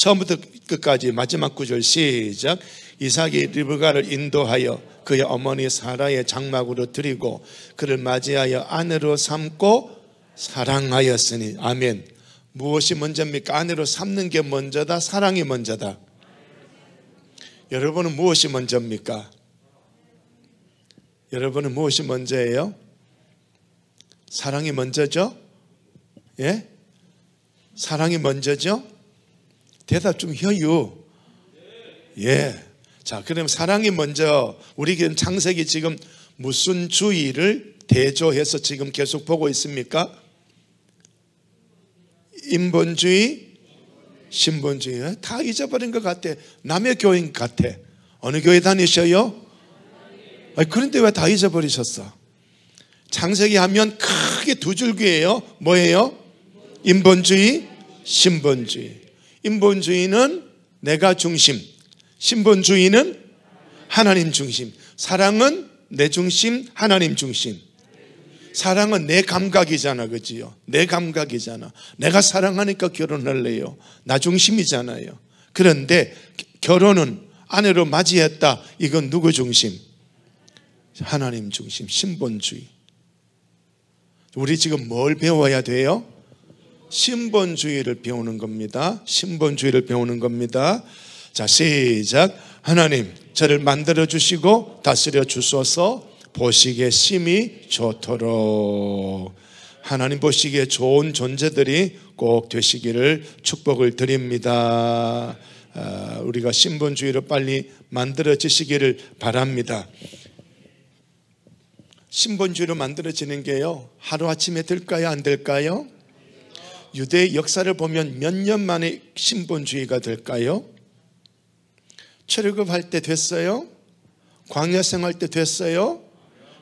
처음부터 끝까지 마지막 구절 시작. 이삭이 리브가를 인도하여 그의 어머니 사라의 장막으로 드리고 그를 맞이하여 아내로 삼고 사랑하였으니. 아멘. 무엇이 먼저입니까? 아내로 삼는 게 먼저다? 사랑이 먼저다? 여러분은 무엇이 먼저입니까? 여러분은 무엇이 먼저예요? 사랑이 먼저죠? 예? 사랑이 먼저죠? 대답 좀 해요. 예. 자, 그럼 사랑이 먼저. 우리 지금 창세기 지금 무슨 주의를 대조해서 지금 계속 보고 있습니까? 인본주의, 신본주의. 다 잊어버린 것 같아. 남의 교인 같아. 어느 교회 다니셔요? 아니, 그런데 왜 다 잊어버리셨어? 창세기 하면 크게 두 줄기예요. 뭐예요? 인본주의, 신본주의. 인본주의는 내가 중심, 신본주의는 하나님 중심. 사랑은 내 중심, 하나님 중심. 사랑은 내 감각이잖아, 그지요? 내 감각이잖아. 내가 사랑하니까 결혼할래요. 나 중심이잖아요. 그런데 결혼은 아내로 맞이했다. 이건 누구 중심? 하나님 중심, 신본주의. 우리 지금 뭘 배워야 돼요? 신본주의를 배우는 겁니다. 신본주의를 배우는 겁니다. 자, 시작. 하나님, 저를 만들어 주시고 다스려 주소서. 보시기에 심히 좋도록. 하나님 보시기에 좋은 존재들이 꼭 되시기를 축복을 드립니다. 우리가 신본주의로 빨리 만들어지시기를 바랍니다. 신본주의로 만들어지는 게요, 하루아침에 될까요? 안 될까요? 유대의 역사를 보면 몇 년 만에 신본주의가 될까요? 출애굽할 때 됐어요? 광야 생활 때 됐어요?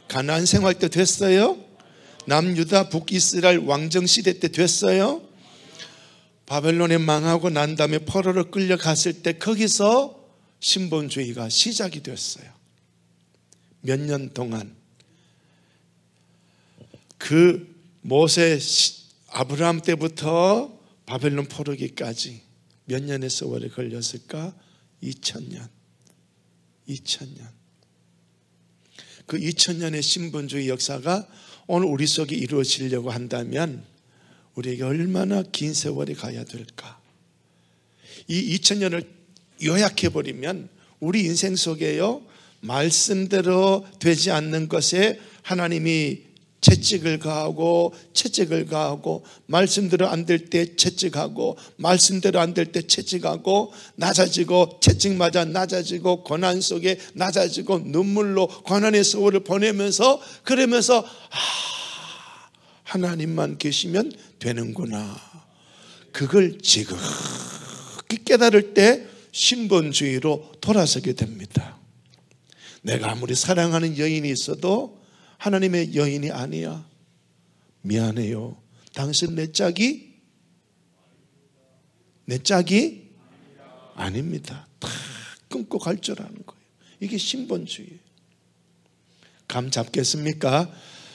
가나안 생활 때 됐어요? 남유다 북이스라엘 왕정 시대 때 됐어요? 바벨론에 망하고 난 다음에 포로로 끌려갔을 때 거기서 신본주의가 시작이 됐어요. 몇 년 동안. 그 모세 아브라함 때부터 바벨론 포로기까지 몇 년의 세월이 걸렸을까? 2000년. 그 2000년의 신본주의 역사가 오늘 우리 속에 이루어지려고 한다면 우리에게 얼마나 긴 세월이 가야 될까? 이 2000년을 요약해버리면 우리 인생 속에요, 말씀대로 되지 않는 것에 하나님이 채찍을 가하고 말씀대로 안 될 때 채찍하고 말씀대로 안 될 때 채찍하고 낮아지고 채찍 맞아 낮아지고 고난 속에 낮아지고 눈물로 고난의 세월을 보내면서 그러면서 하나님만 계시면 되는구나. 그걸 지극히 깨달을 때 신본주의로 돌아서게 됩니다. 내가 아무리 사랑하는 여인이 있어도 하나님의 여인이 아니야. 미안해요. 당신 내 짝이 아닙니다. 다 끊고 갈 줄 아는 거예요. 이게 신본주의예요. 감 잡겠습니까?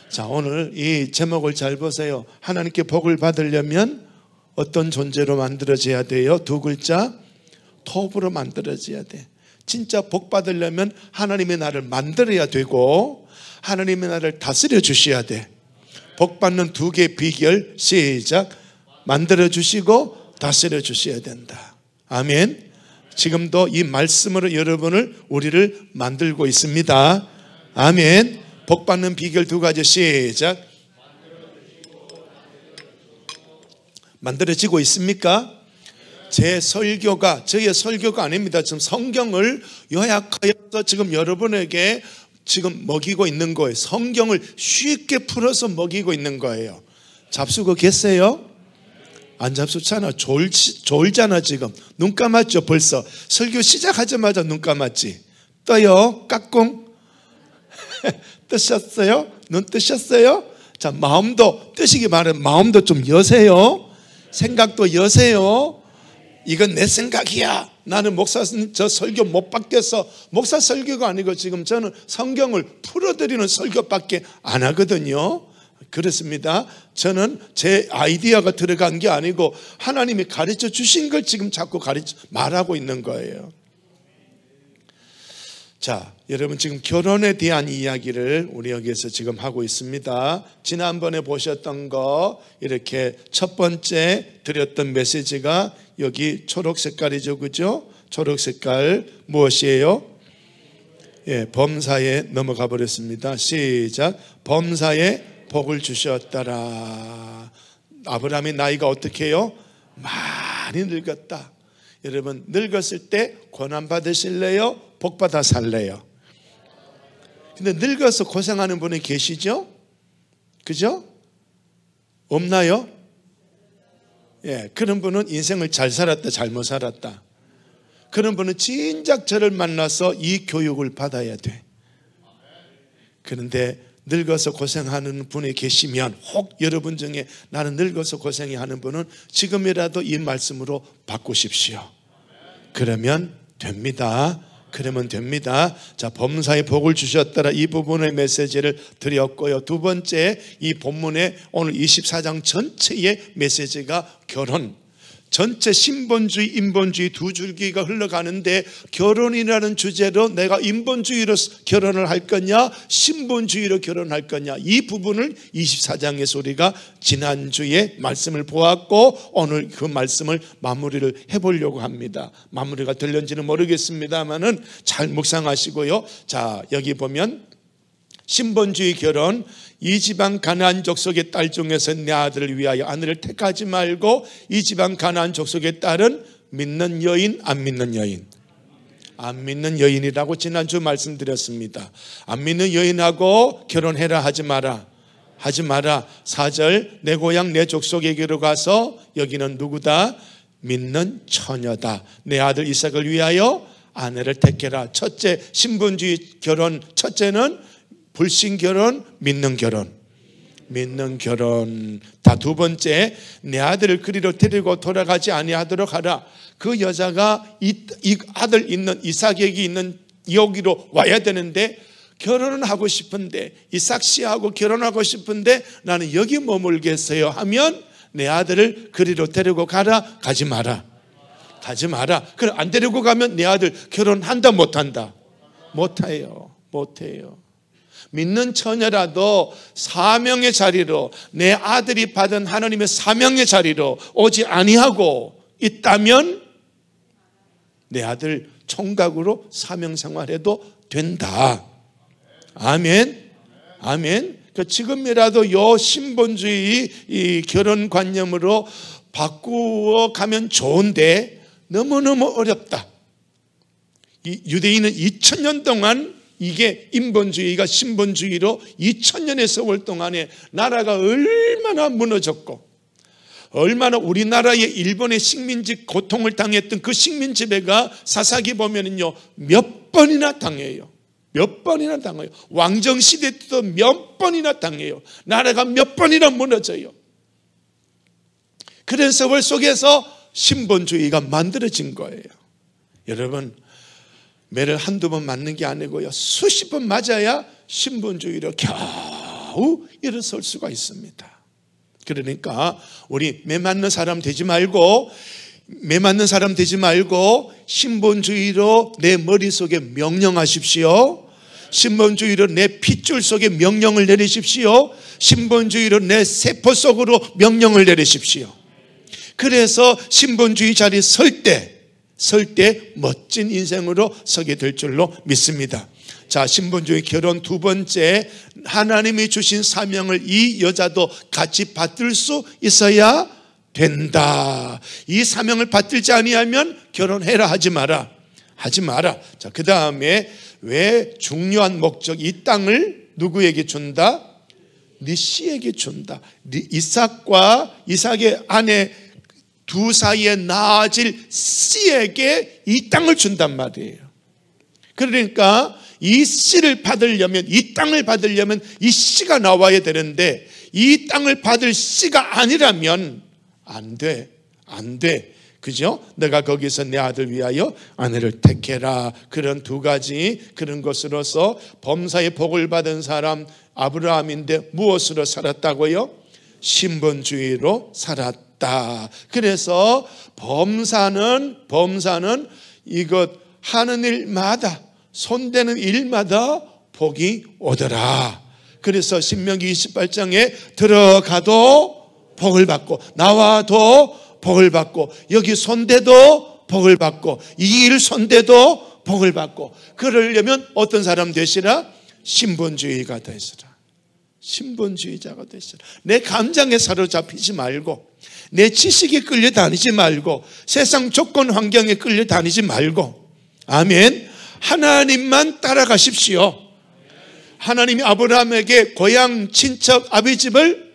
자, 오늘 이 제목을 잘 보세요. 하나님께 복을 받으려면 어떤 존재로 만들어져야 돼요? 두 글자, 톱으로 만들어져야 돼. 진짜 복 받으려면 하나님의 나를 만들어야 되고 하나님의 나를 다스려 주셔야 돼. 복 받는 두 개의 비결, 시작. 만들어 주시고 다스려 주셔야 된다. 아멘. 지금도 이 말씀으로 우리를 만들고 있습니다. 아멘. 복 받는 비결 두 가지, 시작. 만들어지고 있습니까? 저의 설교가 아닙니다. 지금 성경을 요약하여서 지금 여러분에게 지금 먹이고 있는 거예요. 성경을 쉽게 풀어서 먹이고 있는 거예요. 잡수고 계세요? 안 잡수잖아. 졸잖아 지금. 눈 감았죠 벌써. 설교 시작하자마자 눈 감았지. 떠요? 까꿍? 뜨셨어요? 눈 뜨셨어요? 자, 마음도 뜨시기 바라면 마음도 좀 여세요. 생각도 여세요. 이건 내 생각이야. 나는 목사님 저 설교 못 받겠어. 목사 설교가 아니고 지금 저는 성경을 풀어드리는 설교밖에 안 하거든요. 그렇습니다. 저는 제 아이디어가 들어간 게 아니고 하나님이 가르쳐 주신 걸 지금 자꾸 말하고 있는 거예요. 자, 여러분 지금 결혼에 대한 이야기를 우리 여기에서 지금 하고 있습니다. 지난번에 보셨던 거 이렇게 첫 번째 드렸던 메시지가 여기 초록 색깔이죠, 그죠? 초록 색깔 무엇이에요? 예, 범사에 넘어가 버렸습니다. 시작. 범사에 복을 주셨더라. 아브라함의 나이가 어떻게 해요? 많이 늙었다. 여러분 늙었을 때 고난 받으실래요? 복 받아 살래요? 근데 늙어서 고생하는 분이 계시죠? 그죠? 없나요? 예, 그런 분은 인생을 잘 살았다, 잘못 살았다. 그런 분은 진작 저를 만나서 이 교육을 받아야 돼. 그런데 늙어서 고생하는 분이 계시면 혹 여러분 중에 나는 늙어서 고생이 하는 분은 지금이라도 이 말씀으로 바꾸십시오. 그러면 됩니다. 그러면 됩니다. 자, 범사에 복을 주셨더라. 이 부분의 메시지를 드렸고요. 두 번째, 이 본문의 오늘 24장 전체의 메시지가 결혼. 전체 신본주의, 인본주의 두 줄기가 흘러가는데 결혼이라는 주제로 내가 인본주의로 결혼을 할 거냐, 신본주의로 결혼할 거냐, 이 부분을 24장에서 우리가 지난주에 말씀을 보았고 오늘 그 말씀을 마무리를 해보려고 합니다. 마무리가 될는지는 모르겠습니다만은 잘 묵상하시고요. 자, 여기 보면 신본주의 결혼, 이 지방 가나안 족속의 딸 중에서 내 아들을 위하여 아내를 택하지 말고 이 지방 가나안 족속의 딸은 믿는 여인, 안 믿는 여인? 안 믿는 여인이라고 지난주 말씀드렸습니다. 안 믿는 여인하고 결혼해라 하지 마라. 하지 마라. 4절 내 고향 내 족속에게로 가서 여기는 누구다? 믿는 처녀다. 내 아들 이삭을 위하여 아내를 택해라. 첫째 신본주의 결혼, 첫째는 불신 결혼, 믿는 결혼. 믿는 결혼. 다 두 번째, 내 아들을 그리로 데리고 돌아가지 아니하도록 하라. 그 여자가 이 아들 있는 이삭에게 있는 여기로 와야 되는데 결혼은 하고 싶은데 이삭 씨하고 결혼하고 싶은데 나는 여기 머물겠어요 하면 내 아들을 그리로 데리고 가라. 가지 마라. 가지 마라. 그럼 안 데리고 가면 내 아들 결혼한다 못한다? 못해요. 못해요. 믿는 처녀라도 사명의 자리로 내 아들이 받은 하나님의 사명의 자리로 오지 아니하고 있다면 내 아들 총각으로 사명 생활해도 된다. 아멘. 아멘. 지금이라도 요 신본주의 이 결혼관념으로 바꾸어 가면 좋은데 너무너무 어렵다. 이 유대인은 2000년 동안 이게 인본주의가 신본주의로 2000년의 세월 동안에 나라가 얼마나 무너졌고 얼마나 우리나라의 일본의 식민지 고통을 당했던 그 식민지배가 사사기 보면은요 몇 번이나 당해요. 몇 번이나 당해요. 왕정시대 때도 몇 번이나 당해요. 나라가 몇 번이나 무너져요. 그런 세월 속에서 신본주의가 만들어진 거예요. 여러분 매를 한두 번 맞는 게 아니고요 수십 번 맞아야 신본주의로 겨우 일어설 수가 있습니다. 그러니까 우리 매 맞는 사람 되지 말고 신본주의로 내 머릿속에 명령하십시오. 신본주의로 내 핏줄 속에 명령을 내리십시오. 신본주의로 내 세포 속으로 명령을 내리십시오. 그래서 신본주의 자리에 설 때 멋진 인생으로 서게 될 줄로 믿습니다. 자, 신본주의 결혼 두 번째, 하나님이 주신 사명을 이 여자도 같이 받들 수 있어야 된다. 이 사명을 받들지 아니하면 결혼해라 하지 마라. 하지 마라. 자, 그 다음에 왜 중요한 목적, 이 땅을 누구에게 준다? 네 씨에게 준다. 이삭의 아내 두 사이에 낳아질 씨에게 이 땅을 준단 말이에요. 그러니까 이 씨를 받으려면, 이 땅을 받으려면 이 씨가 나와야 되는데 이 땅을 받을 씨가 아니라면 안 돼. 그죠? 내가 거기서 내 아들 위하여 아내를 택해라. 그런 두 가지 그런 것으로서 범사의 복을 받은 사람 아브라함인데 무엇으로 살았다고요? 신분주의로 살았다. 그래서 범사는 이것 하는 일마다 손대는 일마다 복이 오더라. 그래서 신명기 28장에 들어가도 복을 받고 나와도 복을 받고 여기 손대도 복을 받고 이 일 손대도 복을 받고 그러려면 어떤 사람 되시라? 신분주의가 되시라. 신분주의자가 되시라. 내 감정에 사로잡히지 말고 내 지식에 끌려다니지 말고 세상 조건 환경에 끌려다니지 말고 아멘. 하나님만 따라가십시오. 하나님이 아브라함에게 고향 친척 아비 집을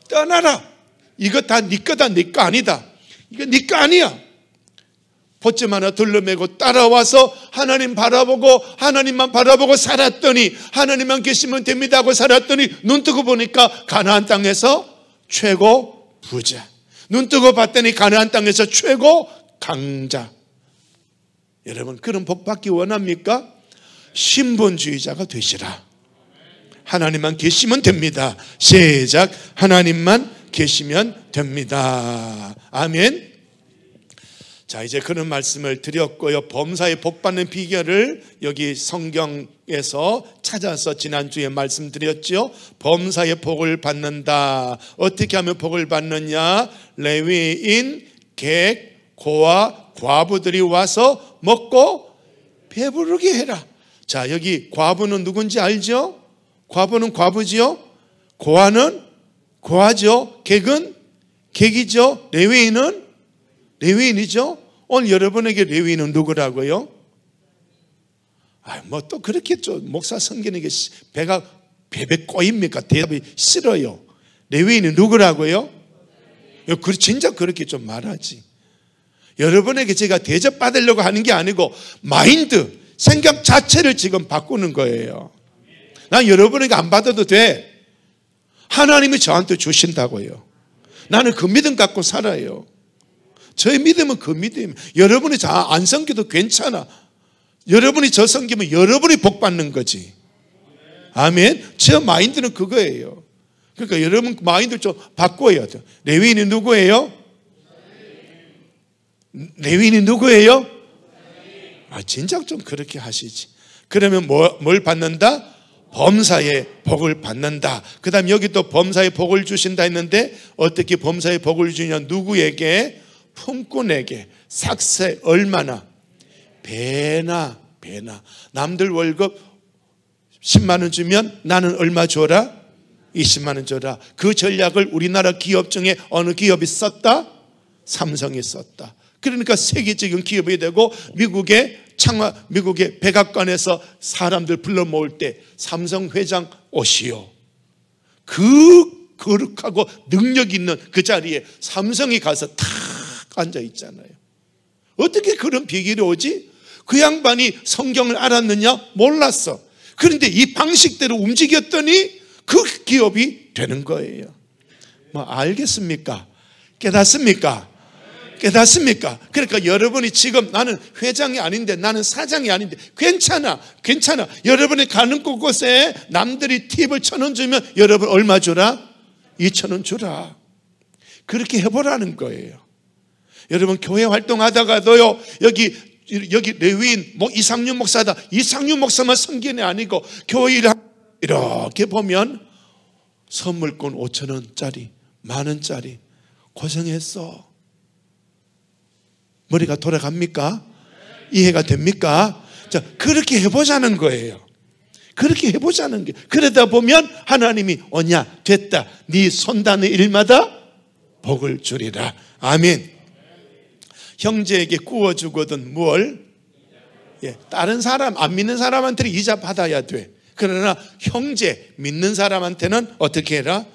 떠나라. 이거 다 네 거다, 네 거 아니다. 이거 네 거 아니야. 보쯤 하나 둘러매고 따라와서 하나님 바라보고 하나님만 바라보고 살았더니 하나님만 계시면 됩니다 하고 살았더니 눈 뜨고 보니까 가나안 땅에서 최고 부자. 눈 뜨고 봤더니 가나안 땅에서 최고 강자. 여러분 그런 복 받기 원합니까? 신분주의자가 되시라. 하나님만 계시면 됩니다. 시작. 하나님만 계시면 됩니다. 아멘. 자, 이제 그런 말씀을 드렸고요. 범사에 복 받는 비결을 여기 성경에서 찾아서 지난주에 말씀드렸죠. 범사에 복을 받는다. 어떻게 하면 복을 받느냐? 레위인, 객, 고아, 과부들이 와서 먹고 배부르게 해라. 자, 여기 과부는 누군지 알죠? 과부는 과부지요. 고아는 고아죠. 객은 객이죠. 레위인은 레위인이죠. 오늘 여러분에게 레위인은 누구라고요? 뭐 또 그렇겠죠. 목사 성경에게 배가 베베 꼬입니까? 대답이 싫어요. 레위인은 누구라고요? 진짜 그렇게 좀 말하지. 여러분에게 제가 대접받으려고 하는 게 아니고 마인드, 생각 자체를 지금 바꾸는 거예요. 난 여러분에게 안 받아도 돼. 하나님이 저한테 주신다고요. 나는 그 믿음 갖고 살아요. 저의 믿음은 그 믿음이에요. 여러분이 안 섬겨도 괜찮아. 여러분이 저 섬기면 여러분이 복 받는 거지. 아멘. 제 마인드는 그거예요. 그러니까 여러분 마인드 좀 바꿔야 돼요. 레위인이 누구예요? 레위인이 누구예요? 진작 좀 그렇게 하시지. 그러면 뭘 받는다? 범사의 복을 받는다. 그 다음 여기 또 범사의 복을 주신다 했는데 어떻게 범사의 복을 주냐? 누구에게? 품꾼에게. 삭세 얼마나? 배나. 남들 월급 10만 원 주면 나는 얼마 줘라? 20만 원 줘라. 그 전략을 우리나라 기업 중에 어느 기업이 썼다? 삼성이 썼다. 그러니까 세계적인 기업이 되고 미국의 백악관에서 사람들 불러 모을 때 삼성 회장 오시오. 그 거룩하고 능력 있는 그 자리에 삼성이 가서 탁 앉아 있잖아요. 어떻게 그런 비결이 오지? 그 양반이 성경을 알았느냐? 몰랐어. 그런데 이 방식대로 움직였더니 그 기업이 되는 거예요. 알겠습니까? 깨닫습니까? 깨닫습니까? 그러니까 여러분이 지금 나는 회장이 아닌데 나는 사장이 아닌데 괜찮아. 여러분이 가는 곳곳에 남들이 팁을 1,000원 주면 여러분 얼마 주라? 2,000원 주라. 그렇게 해보라는 거예요. 여러분 교회 활동하다가도요 여기 레위인 이상윤 목사다. 이상윤 목사만 성견이 아니고 교회 일 이렇게 보면 선물권 5,000원짜리 10,000원짜리 고생했어. 머리가 돌아갑니까? 이해가 됩니까? 자, 그렇게 해보자는 거예요. 그렇게 해보자는 게. 그러다 보면 하나님이 오냐 됐다. 네 손다는 일마다 복을 주리라. 아멘. 형제에게 구워주거든 뭘? 다른 사람 안 믿는 사람한테는 이자 받아야 돼. 그러나 형제 믿는 사람한테는 어떻게 해라?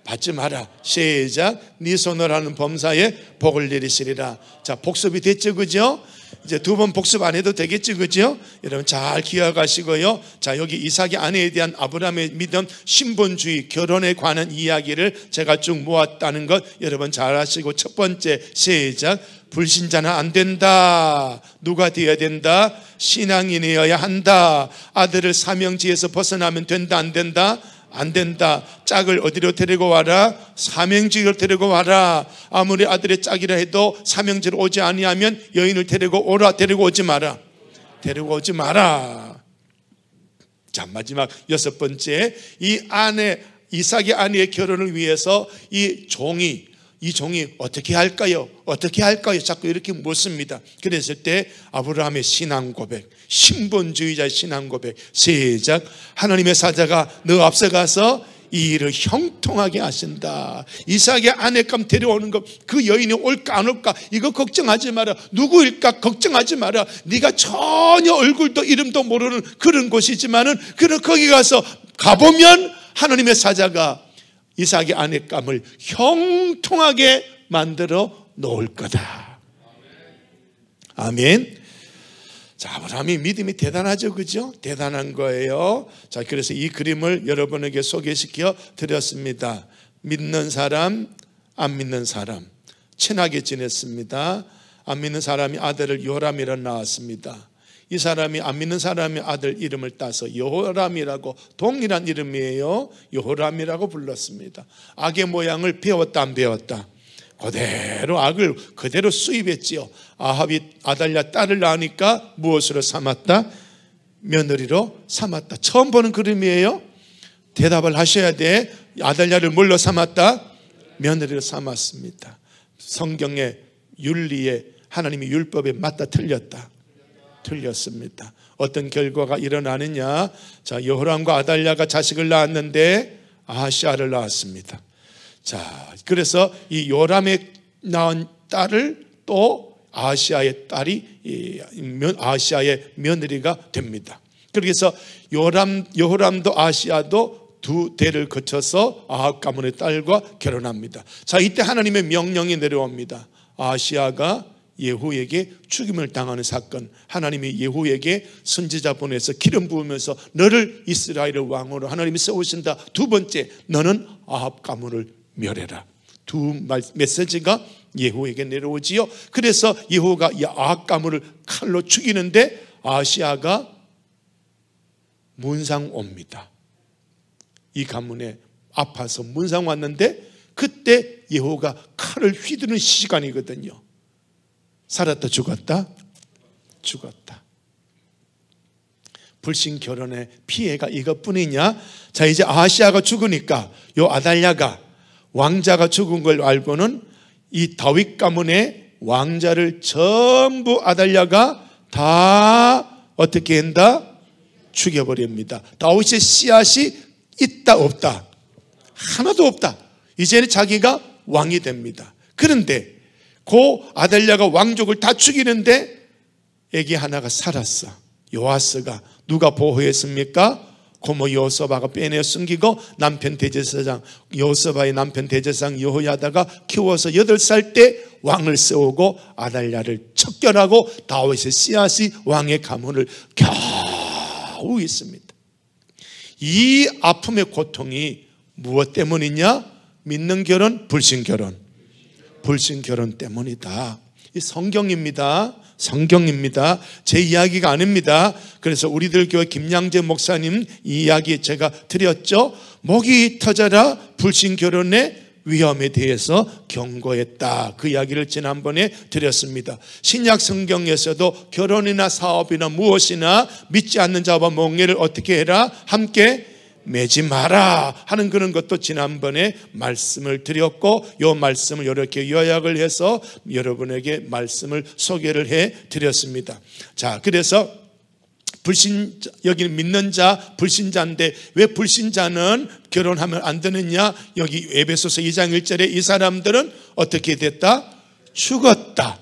받지 마라. 시작. 네 손을 하는 범사에 복을 내리시리라. 자, 복습이 됐죠, 그죠? 이제 2번 복습 안 해도 되겠죠, 그죠? 여러분 잘 기억하시고요. 자, 여기 이삭의 아내에 대한 아브라함의 믿음, 신분주의, 결혼에 관한 이야기를 제가 쭉 모았다는 것 여러분 잘 아시고 첫 번째 시작. 불신자는 안 된다. 누가 되어야 된다? 신앙인이어야 한다. 아들을 사명지에서 벗어나면 된다, 안 된다? 안 된다. 짝을 어디로 데리고 와라? 사명지로 데리고 와라. 아무리 아들의 짝이라 해도 사명지로 오지 아니하면 여인을 데리고 오라. 데리고 오지 마라. 데리고 오지 마라. 자, 마지막 6번째, 이 아내, 이삭의 아내의 결혼을 위해서 이 종이 어떻게 할까요? 어떻게 할까요? 자꾸 이렇게 묻습니다. 그랬을 때 아브라함의 신앙 고백, 신본주의자의 신앙 고백. 시작. 하나님의 사자가 너 앞서가서 이 일을 형통하게 하신다. 이삭의 아내감 데려오는 것, 그 여인이 올까 안 올까 이거 걱정하지 마라. 누구일까 걱정하지 마라. 네가 전혀 얼굴도 이름도 모르는 그런 곳이지만은 거기 가서 가보면 하나님의 사자가 이삭의 아내감을 형통하게 만들어 놓을 거다. 아멘. 자, 아브라함이 믿음이 대단하죠, 그죠? 대단한 거예요. 자, 그래서 이 그림을 여러분에게 소개시켜 드렸습니다. 믿는 사람, 안 믿는 사람, 친하게 지냈습니다. 안 믿는 사람이 아들을 요람이라 낳았습니다. 이 사람이 안 믿는 사람의 아들 이름을 따서 여호람이라고, 동일한 이름이에요. 여호람이라고 불렀습니다. 악의 모양을 배웠다, 안 배웠다? 그대로 악을 그대로 수입했지요. 아합이 아달랴 딸을 낳으니까 무엇으로 삼았다? 며느리로 삼았다. 처음 보는 그림이에요. 대답을 하셔야 돼. 아달랴를 뭘로 삼았다? 며느리로 삼았습니다. 성경의 윤리에, 하나님의 율법에 맞다 틀렸다? 틀렸습니다. 어떤 결과가 일어나느냐? 자, 여호람과 아달랴가 자식을 낳았는데 아하시아를 낳았습니다. 자, 그래서 이 요람의 낳은 딸을 또 아하시아의 딸이 아하시아의 며느리가 됩니다. 그래서 여호람도 아하시아도 두 대를 거쳐서 아합 가문의 딸과 결혼합니다. 자, 이때 하나님의 명령이 내려옵니다. 아하시아가 예후에게 죽임을 당하는 사건. 하나님이 예후에게 선지자 보내서 기름 부으면서 너를 이스라엘의 왕으로 하나님이 세우신다. 두 번째, 너는 아합 가문을 멸해라. 두 메시지가 예후에게 내려오지요. 그래서 예후가 아합 가문을 칼로 죽이는데 아하시아가 문상 옵니다. 이 가문에 아파서 문상 왔는데 그때 예후가 칼을 휘두르는 시간이거든요. 살았다 죽었다? 죽었다. 불신 결혼의 피해가 이것뿐이냐? 자, 이제 아하시아가 죽으니까 요 아달랴가 왕자가 죽은 걸 알고는 이 다윗 가문의 왕자를 전부 아달랴가 다 어떻게 한다? 죽여버립니다. 다윗의 씨앗이 있다 없다? 하나도 없다. 이제는 자기가 왕이 됩니다. 그런데 그 아달랴가 왕족을 다 죽이는데 애기 하나가 살았어. 요아스가. 누가 보호했습니까? 고모 여호서바가 빼내어 숨기고 남편 대제사장, 여호서바의 남편 대제사장 여호야다가 키워서 8살 때 왕을 세우고 아달랴를 척결하고 다윗의 씨앗이 왕의 가문을 겨우 있습니다. 이 아픔의 고통이 무엇 때문이냐? 믿는 결혼, 불신 결혼. 불신 결혼 때문이다. 이 성경입니다. 성경입니다. 제 이야기가 아닙니다. 그래서 우리들 교회 김양재 목사님 이 이야기 제가 드렸죠. 목이 터져라 불신 결혼의 위험에 대해서 경고했다. 그 이야기를 지난번에 드렸습니다. 신약 성경에서도 결혼이나 사업이나 무엇이나 믿지 않는 자와 멍에를 어떻게 해라? 함께 매지 마라 하는 그런 것도 지난번에 말씀을 드렸고, 이 말씀을 이렇게 요약을 해서 여러분에게 말씀을 소개를 해 드렸습니다. 자, 그래서 불신자, 여기는 믿는 자, 불신자인데 왜 불신자는 결혼하면 안 되느냐? 여기 에베소서 2장 1절에 이 사람들은 어떻게 됐다? 죽었다.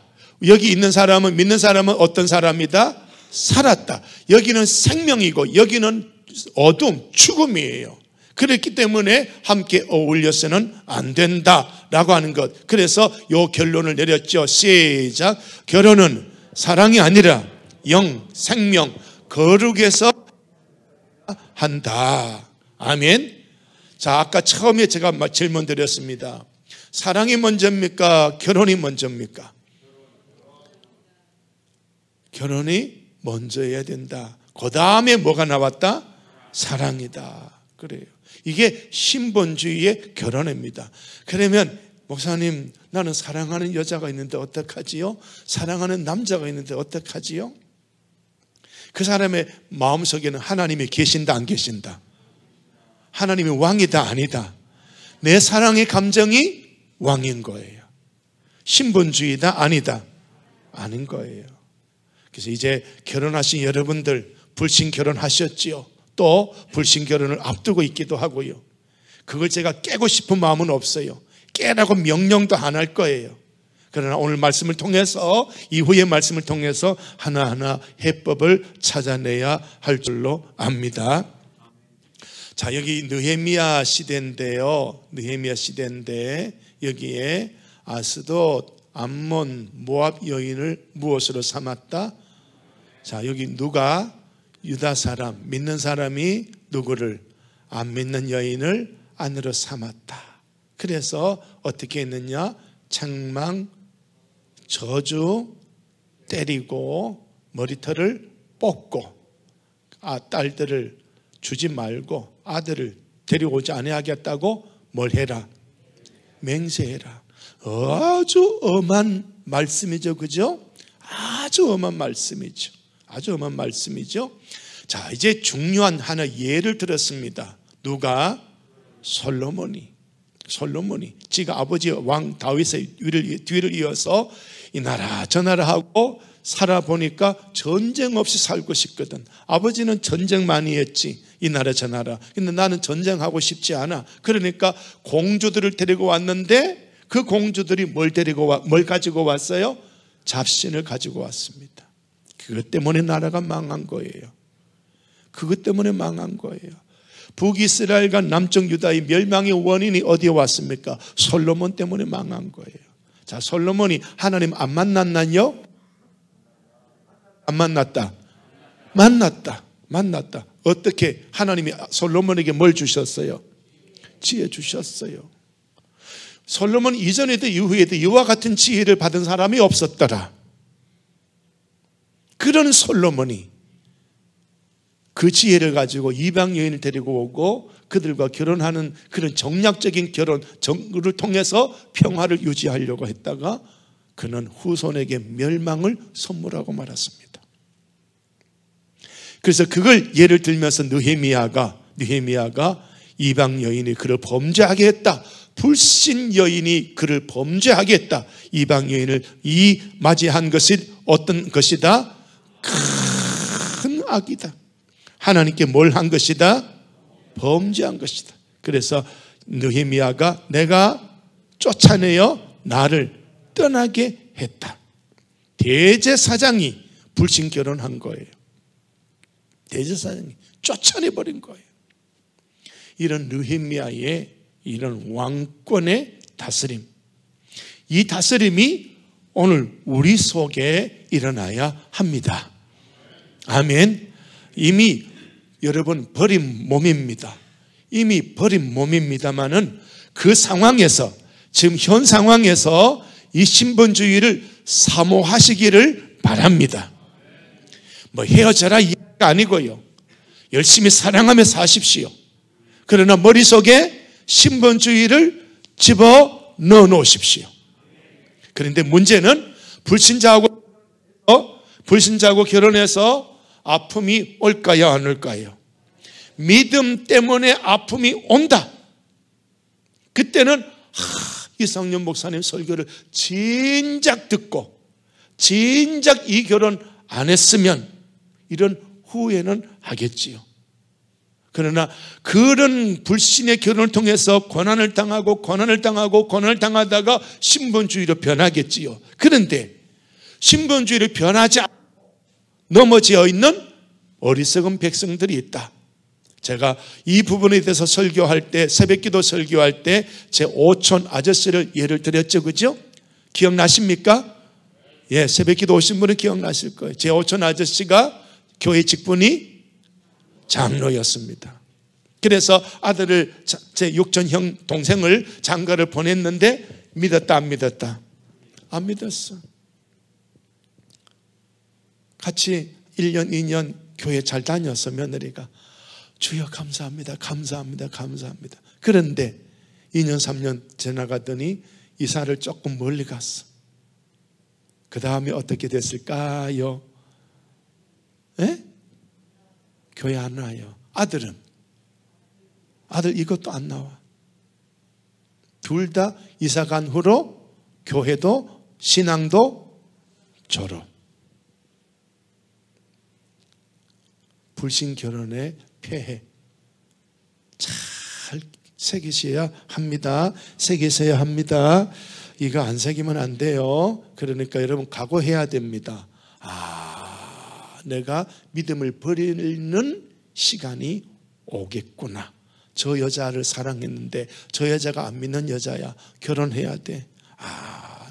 여기 있는 사람은, 믿는 사람은 어떤 사람이다? 살았다. 여기는 생명이고 여기는 어둠, 죽음이에요. 그렇기 때문에 함께 어울려서는 안 된다라고 하는 것. 그래서 이 결론을 내렸죠. 시작. 결혼은 사랑이 아니라 영, 생명, 거룩에서 한다. 아멘. 자, 아까 처음에 제가 질문 드렸습니다. 사랑이 먼저입니까? 결혼이 먼저입니까? 결혼이 먼저여야 된다. 그 다음에 뭐가 나왔다? 사랑이다. 그래요. 이게 신본주의의 결혼입니다. 그러면 목사님, 나는 사랑하는 여자가 있는데 어떡하지요? 사랑하는 남자가 있는데 어떡하지요? 그 사람의 마음속에는 하나님이 계신다, 안 계신다? 하나님이 왕이다, 아니다? 내 사랑의 감정이 왕인 거예요. 신본주의다, 아니다? 아닌 거예요. 그래서 이제 결혼하신 여러분들 불신 결혼하셨지요? 또 불신 결혼을 앞두고 있기도 하고요. 그걸 제가 깨고 싶은 마음은 없어요. 깨라고 명령도 안 할 거예요. 그러나 오늘 말씀을 통해서, 이후의 말씀을 통해서 하나하나 해법을 찾아내야 할 줄로 압니다. 자, 여기 느헤미야 시대인데요. 느헤미야 시대인데 여기에 아스돗, 암몬, 모압 여인을 무엇으로 삼았다? 자, 여기 누가? 유다 사람, 믿는 사람이 누구를? 안 믿는 여인을 아내로 삼았다. 그래서 어떻게 했느냐? 책망, 저주, 때리고 머리털을 뽑고, 딸들을 주지 말고 아들을 데려오지 않아야겠다고 뭘 해라? 맹세해라. 아주 엄한 말씀이죠, 그죠? 아주 엄한 말씀이죠. 아주 엄한 말씀이죠. 자, 이제 중요한 하나 예를 들었습니다. 누가? 솔로몬이 지가 아버지 왕 다윗의 뒤를 이어서 이 나라 저 나라 하고 살아보니까 전쟁 없이 살고 싶거든. 아버지는 전쟁 많이 했지, 이 나라 저 나라. 근데 나는 전쟁하고 싶지 않아. 그러니까 공주들을 데리고 왔는데 그 공주들이 뭘 가지고 왔어요? 잡신을 가지고 왔습니다. 그것 때문에 나라가 망한 거예요. 그것 때문에 망한 거예요. 북이스라엘과 남쪽 유다의 멸망의 원인이 어디에 왔습니까? 솔로몬 때문에 망한 거예요. 자, 솔로몬이 하나님 안 만났나요? 안 만났다. 만났다. 어떻게? 하나님이 솔로몬에게 뭘 주셨어요? 지혜 주셨어요. 솔로몬 이전에도 이후에도 이와 같은 지혜를 받은 사람이 없었더라. 그런 솔로몬이 그 지혜를 가지고 이방 여인을 데리고 오고 그들과 결혼하는 그런 정략적인 결혼을 통해서 평화를 유지하려고 했다가 그는 후손에게 멸망을 선물하고 말았습니다. 그래서 그걸 예를 들면서 느헤미야가 이방 여인이 그를 범죄하게 했다. 불신 여인이 그를 범죄하게 했다. 이방 여인을 맞이한 것이 어떤 것이다? 큰 악이다. 하나님께 뭘 한 것이다? 범죄한 것이다. 그래서 느헤미야가 내가 쫓아내어 나를 떠나게 했다. 대제사장이 불신 결혼한 거예요. 대제사장이 쫓아내버린 거예요. 이런 느헤미야의 이런 왕권의 다스림, 이 다스림이 오늘 우리 속에 일어나야 합니다. 아멘. 이미 여러분 버린 몸입니다. 이미 버린 몸입니다만은 그 상황에서, 지금 현 상황에서 이 신본주의를 사모하시기를 바랍니다. 뭐 헤어져라 이야기가 아니고요. 열심히 사랑하며 사십시오. 그러나 머릿속에 신본주의를 집어 넣어 놓으십시오. 그런데 문제는 불신자하고 결혼해서 아픔이 올까요, 안 올까요? 믿음 때문에 아픔이 온다. 그때는 이상년 목사님 설교를 진작 듣고 진작 이 결혼 안 했으면 이런 후회는 하겠지요. 그러나 그런 불신의 결혼을 통해서 고난을 당하다가 신본주의로 변하겠지요. 그런데 신본주의를 변하지 않고 넘어져 있는 어리석은 백성들이 있다. 제가 이 부분에 대해서 설교할 때, 새벽기도 설교할 때 제 오촌 아저씨를 예를 들었죠, 그죠? 기억나십니까? 예, 새벽기도 오신 분은 기억나실 거예요. 제 오촌 아저씨가 교회 직분이 장로였습니다. 그래서 아들을, 제 육촌형 동생을 장가를 보냈는데 믿었다, 안 믿었다? 안 믿었어. 같이 1년, 2년 교회 잘 다녔어, 며느리가. 주여 감사합니다, 감사합니다, 감사합니다. 그런데 2년, 3년 지나가더니 이사를 조금 멀리 갔어. 그 다음에 어떻게 됐을까요? 에? 교회 안 와요. 아들 이것도 안 나와. 둘 다 이사 간 후로 교회도 신앙도 졸업. 불신 결혼의 폐해. 잘 새기셔야 합니다. 새기셔야 합니다. 이거 안 새기면 안 돼요. 그러니까 여러분 각오해야 됩니다. 내가 믿음을 버리는 시간이 오겠구나. 저 여자를 사랑했는데 저 여자가 안 믿는 여자야. 결혼해야 돼.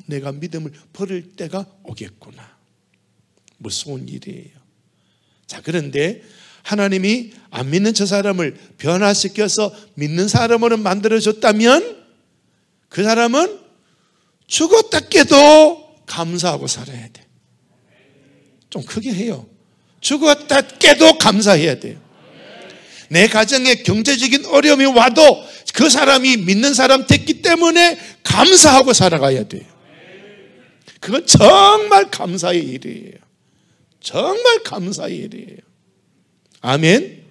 내가 믿음을 버릴 때가 오겠구나. 무서운 일이에요. 자, 그런데 하나님이 안 믿는 저 사람을 변화시켜서 믿는 사람으로 만들어줬다면 그 사람은 죽었다 깨도 감사하고 살아야 돼. 좀 크게 해요. 죽었다 깨도 감사해야 돼요. 내 가정에 경제적인 어려움이 와도 그 사람이 믿는 사람 됐기 때문에 감사하고 살아가야 돼요. 그건 정말 감사의 일이에요. 정말 감사의 일이에요. 아멘.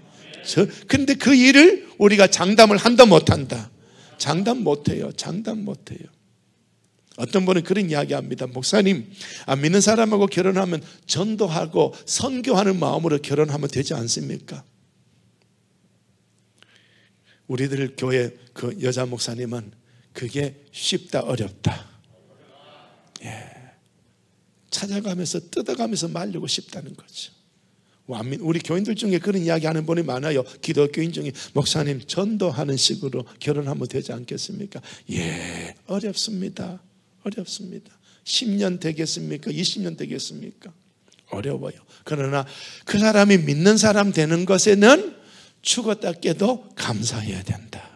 그런데 그 일을 우리가 장담을 한다 못한다? 장담 못해요. 장담 못해요. 어떤 분은 그런 이야기합니다. 목사님, 안 믿는 사람하고 결혼하면 전도하고 선교하는 마음으로 결혼하면 되지 않습니까? 우리들 교회 그 여자 목사님은 그게 쉽다 어렵다. 찾아가면서 뜯어가면서 말리고 싶다는 거죠. 우리 교인들 중에 그런 이야기 하는 분이 많아요. 기독교인 중에 목사님 전도하는 식으로 결혼하면 되지 않겠습니까? 어렵습니다. 어렵습니다. 10년 되겠습니까? 20년 되겠습니까? 어려워요. 그러나 그 사람이 믿는 사람 되는 것에는 죽었다 깨도 감사해야 된다.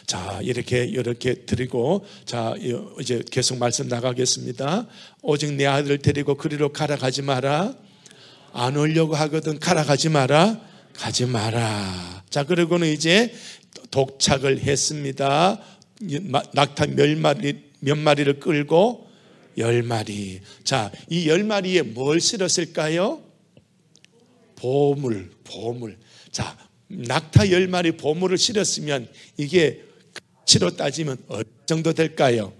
자, 이렇게 드리고, 자, 이제 계속 말씀 나가겠습니다. 오직 내 아들을 데리고 그리로 가라 가지 마라. 안 오려고 하거든 가라 가지 마라. 가지 마라. 자, 그리고는 이제 독착을 했습니다. 낙타 몇 마리를 끌고 10마리. 자, 이 10마리에 뭘 실었을까요? 보물. 자, 낙타 10마리 보물을 실었으면 이게 가치로 따지면 어느 정도 될까요?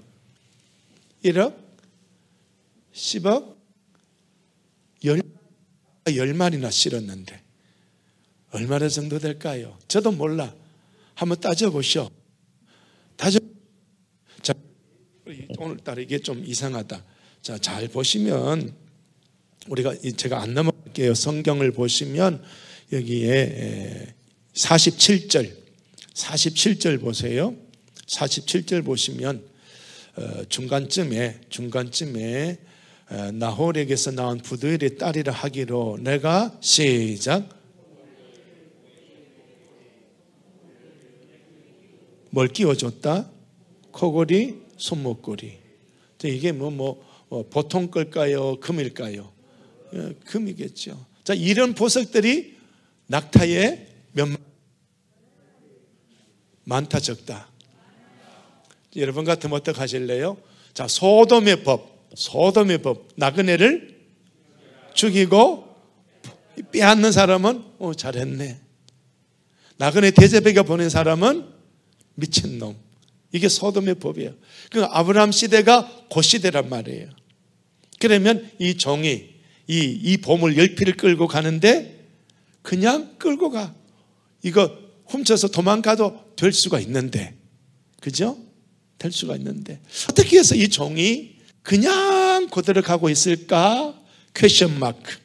1억? 10억? 10마리나 실었는데 얼마나 정도 될까요? 저도 몰라. 한번 따져보시오. 자, 오늘따라 이게 좀 이상하다. 자, 잘 보시면 우리가 제가 안 넘어갈게요. 성경을 보시면 여기에 47절 보세요. 47절 보시면 중간쯤에 나홀에게서 나온 부두엘의 딸이라 하기로 내가 시작. 뭘 끼워줬다? 코골이, 손목걸이. 이게 보통 걸까요? 금일까요? 금이겠죠. 자, 이런 보석들이 낙타에 몇 많다 적다? 여러분 같으면 어떻게 하실래요? 자, 소돔의 법 나그네를 죽이고 빼앗는 사람은 잘했네. 나그네 대제be가 보낸 사람은 미친놈. 이게 소돔의 법이에요. 그러니까 아브라함 시대가 그 시대란 말이에요. 그러면 이 종이 이 보물 10피를 끌고 가는데 그냥 끌고 가. 이거 훔쳐서 도망가도 될 수가 있는데, 그죠? 될 수가 있는데 어떻게 해서 이 종이 그냥 그대로 가고 있을까? 퀘션 마크.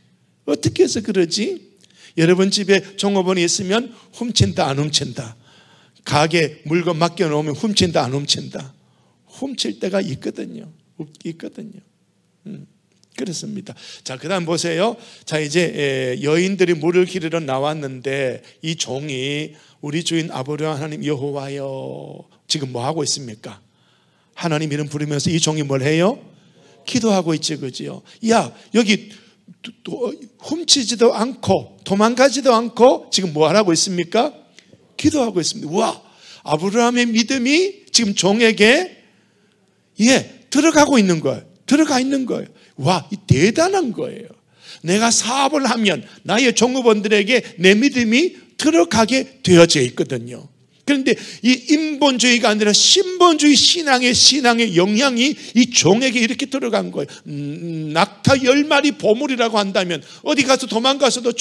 어떻게 해서 그러지? 여러분 집에 종업원이 있으면 훔친다 안 훔친다? 가게 물건 맡겨놓으면 훔친다 안 훔친다? 훔칠 때가 있거든요. 그렇습니다. 자, 그 다음 보세요. 자, 이제 여인들이 물을 기르러 나왔는데 이 종이 우리 주인 아브라함 하나님 여호와여, 지금 뭐 하고 있습니까? 하나님 이름 부르면서 이 종이 뭘 해요? 기도하고 있지, 그지요? 야, 여기 또 훔치지도 않고 도망가지도 않고 지금 뭐 하라고 있습니까? 기도하고 있습니다. 와, 아브라함의 믿음이 지금 종에게 들어가고 있는 거예요. 들어가 있는 거예요. 와, 대단한 거예요. 내가 사업을 하면 나의 종업원들에게 내 믿음이 들어가게 되어져 있거든요. 그런데 이 인본주의가 아니라 신본주의 신앙의 영향이 이 종에게 이렇게 들어간 거예요. 낙타 10마리 보물이라고 한다면 어디 가서 도망가서도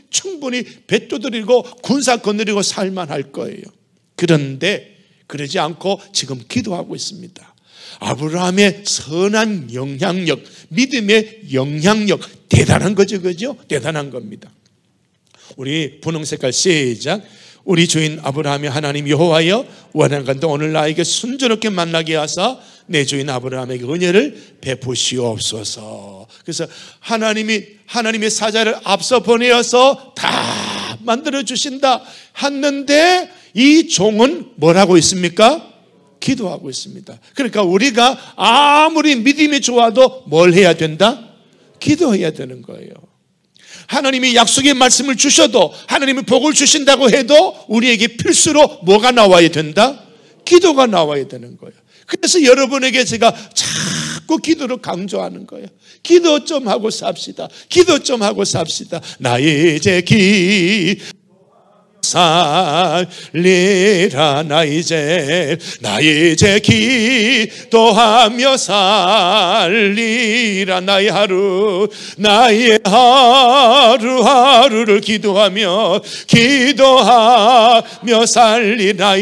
충분히 배 두드리고 군사 거느리고 살만할 거예요. 그런데 그러지 않고 지금 기도하고 있습니다. 아브라함의 선한 영향력, 믿음의 영향력, 대단한 거죠, 그죠? 대단한 겁니다. 우리 분홍 색깔 시작. 우리 주인 아브라함이 하나님 여호와여, 원한간도 오늘 나에게 순조롭게 만나게 하사 내 주인 아브라함에게 은혜를 베푸시옵소서. 그래서 하나님의 사자를 앞서 보내어서 다 만들어 주신다 했는데 이 종은 뭐라고 있습니까? 기도하고 있습니다. 그러니까 우리가 아무리 믿음이 좋아도 뭘 해야 된다? 기도해야 되는 거예요. 하나님이 약속의 말씀을 주셔도, 하나님이 복을 주신다고 해도 우리에게 필수로 뭐가 나와야 된다? 기도가 나와야 되는 거예요. 그래서 여러분에게 제가 자꾸 기도를 강조하는 거예요. 기도 좀 하고 삽시다. 기도 좀 하고 삽시다. 나의 이제 살리라. 나의 이제 기도하며 살리라. 나의 하루하루를 기도하며 살리라.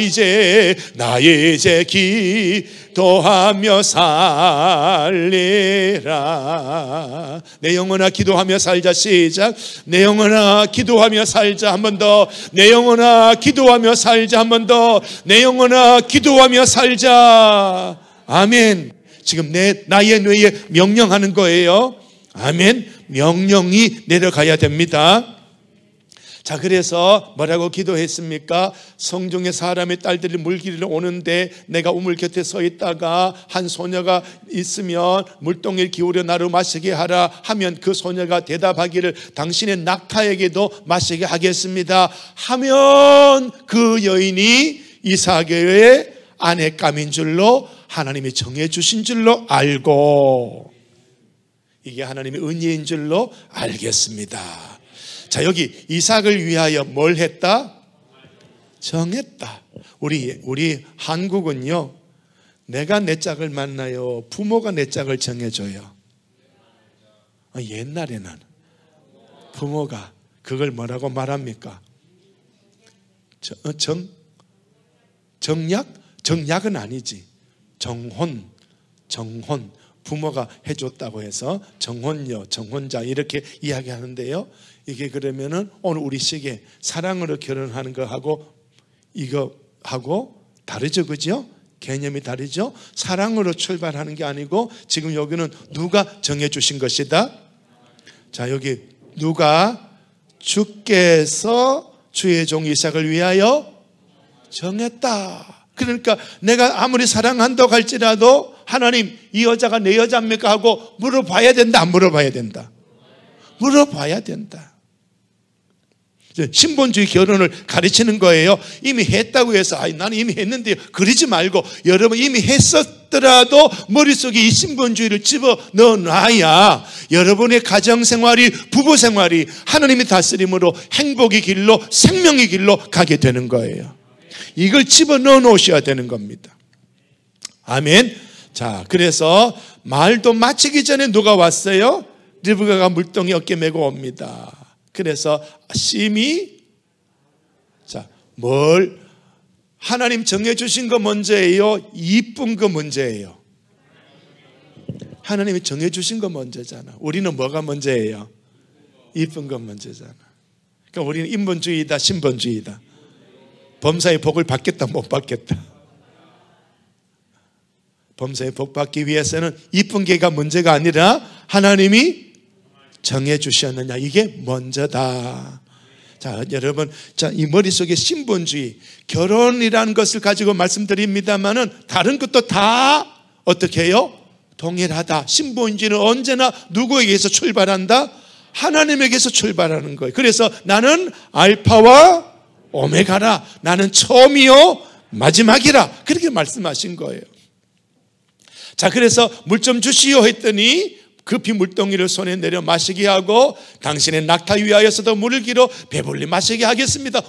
나의 이제 기도하며 살리라. 내 영혼아 기도하며 살자. 시작. 내 영혼아 기도하며 살자. 한 번 더. 내 영혼아 기도하며 살자. 한 번 더. 내 영혼아 기도하며 살자. 아멘. 지금 나의 뇌에 명령하는 거예요. 아멘. 명령이 내려가야 됩니다. 자, 그래서 뭐라고 기도했습니까? 성중의 사람의 딸들이 물길을 오는데 내가 우물 곁에 서 있다가 한 소녀가 있으면 물동이를 기울여 나로 마시게 하라 하면 그 소녀가 대답하기를 당신의 낙타에게도 마시게 하겠습니다 하면 그 여인이 이삭의 아내감인 줄로 하나님이 정해주신 줄로 알고, 이게 하나님의 은혜인 줄로 알겠습니다. 자, 여기 이삭을 위하여 뭘 했다? 정했다. 우리 한국은요, 내가 내 짝을 만나요, 부모가 내 짝을 정해줘요. 옛날에는 부모가 그걸 뭐라고 말합니까? 정약은 아니지. 정혼. 부모가 해줬다고 해서 정혼녀, 정혼자 이렇게 이야기하는데요. 이게 그러면은 오늘 우리 시기에 사랑으로 결혼하는 거하고 이거 하고 다르죠, 그죠? 개념이 다르죠. 사랑으로 출발하는 게 아니고 지금 여기는 누가 정해주신 것이다. 자, 여기 누가 주께서 주의 종 이삭을 위하여 정했다. 그러니까 내가 아무리 사랑한다고 할지라도 하나님 이 여자가 내 여자입니까 하고 물어봐야 된다, 안 물어봐야 된다? 물어봐야 된다. 신본주의 결혼을 가르치는 거예요. 이미 했다고 해서 나는 이미 했는데 그러지 말고, 여러분 이미 했었더라도 머릿속에 이 신본주의를 집어넣어 놔야 여러분의 가정생활이, 부부생활이 하나님의 다스림으로 행복의 길로, 생명의 길로 가게 되는 거예요. 이걸 집어넣어 놓으셔야 되는 겁니다. 아멘. 자, 그래서 말도 마치기 전에 누가 왔어요? 리브가가 물동이 어깨 메고 옵니다. 그래서 심히, 자, 하나님 정해주신 거 먼저예요? 이쁜 거 먼저예요? 하나님이 정해주신 거 먼저잖아. 우리는 뭐가 먼저예요? 이쁜 거 먼저잖아. 그러니까 우리는 인본주의다, 신본주의다. 범사의 복을 받겠다, 못 받겠다. 범사의 복 받기 위해서는 이쁜 게가 문제가 아니라 하나님이 정해주셨느냐, 이게 먼저다. 자, 여러분, 자, 이 머릿속에 신본주의, 결혼이라는 것을 가지고 말씀드립니다만은 다른 것도 다 어떻게 해요? 동일하다. 신본주의는 언제나 누구에게서 출발한다? 하나님에게서 출발하는 거예요. 그래서 나는 알파와 오메가라. 나는 처음이요 마지막이라. 그렇게 말씀하신 거예요. 자, 그래서 물 좀 주시오 했더니 급히 물동이를 손에 내려 마시게 하고 당신의 낙타 위하여서도 물을 길어 배불리 마시게 하겠습니다.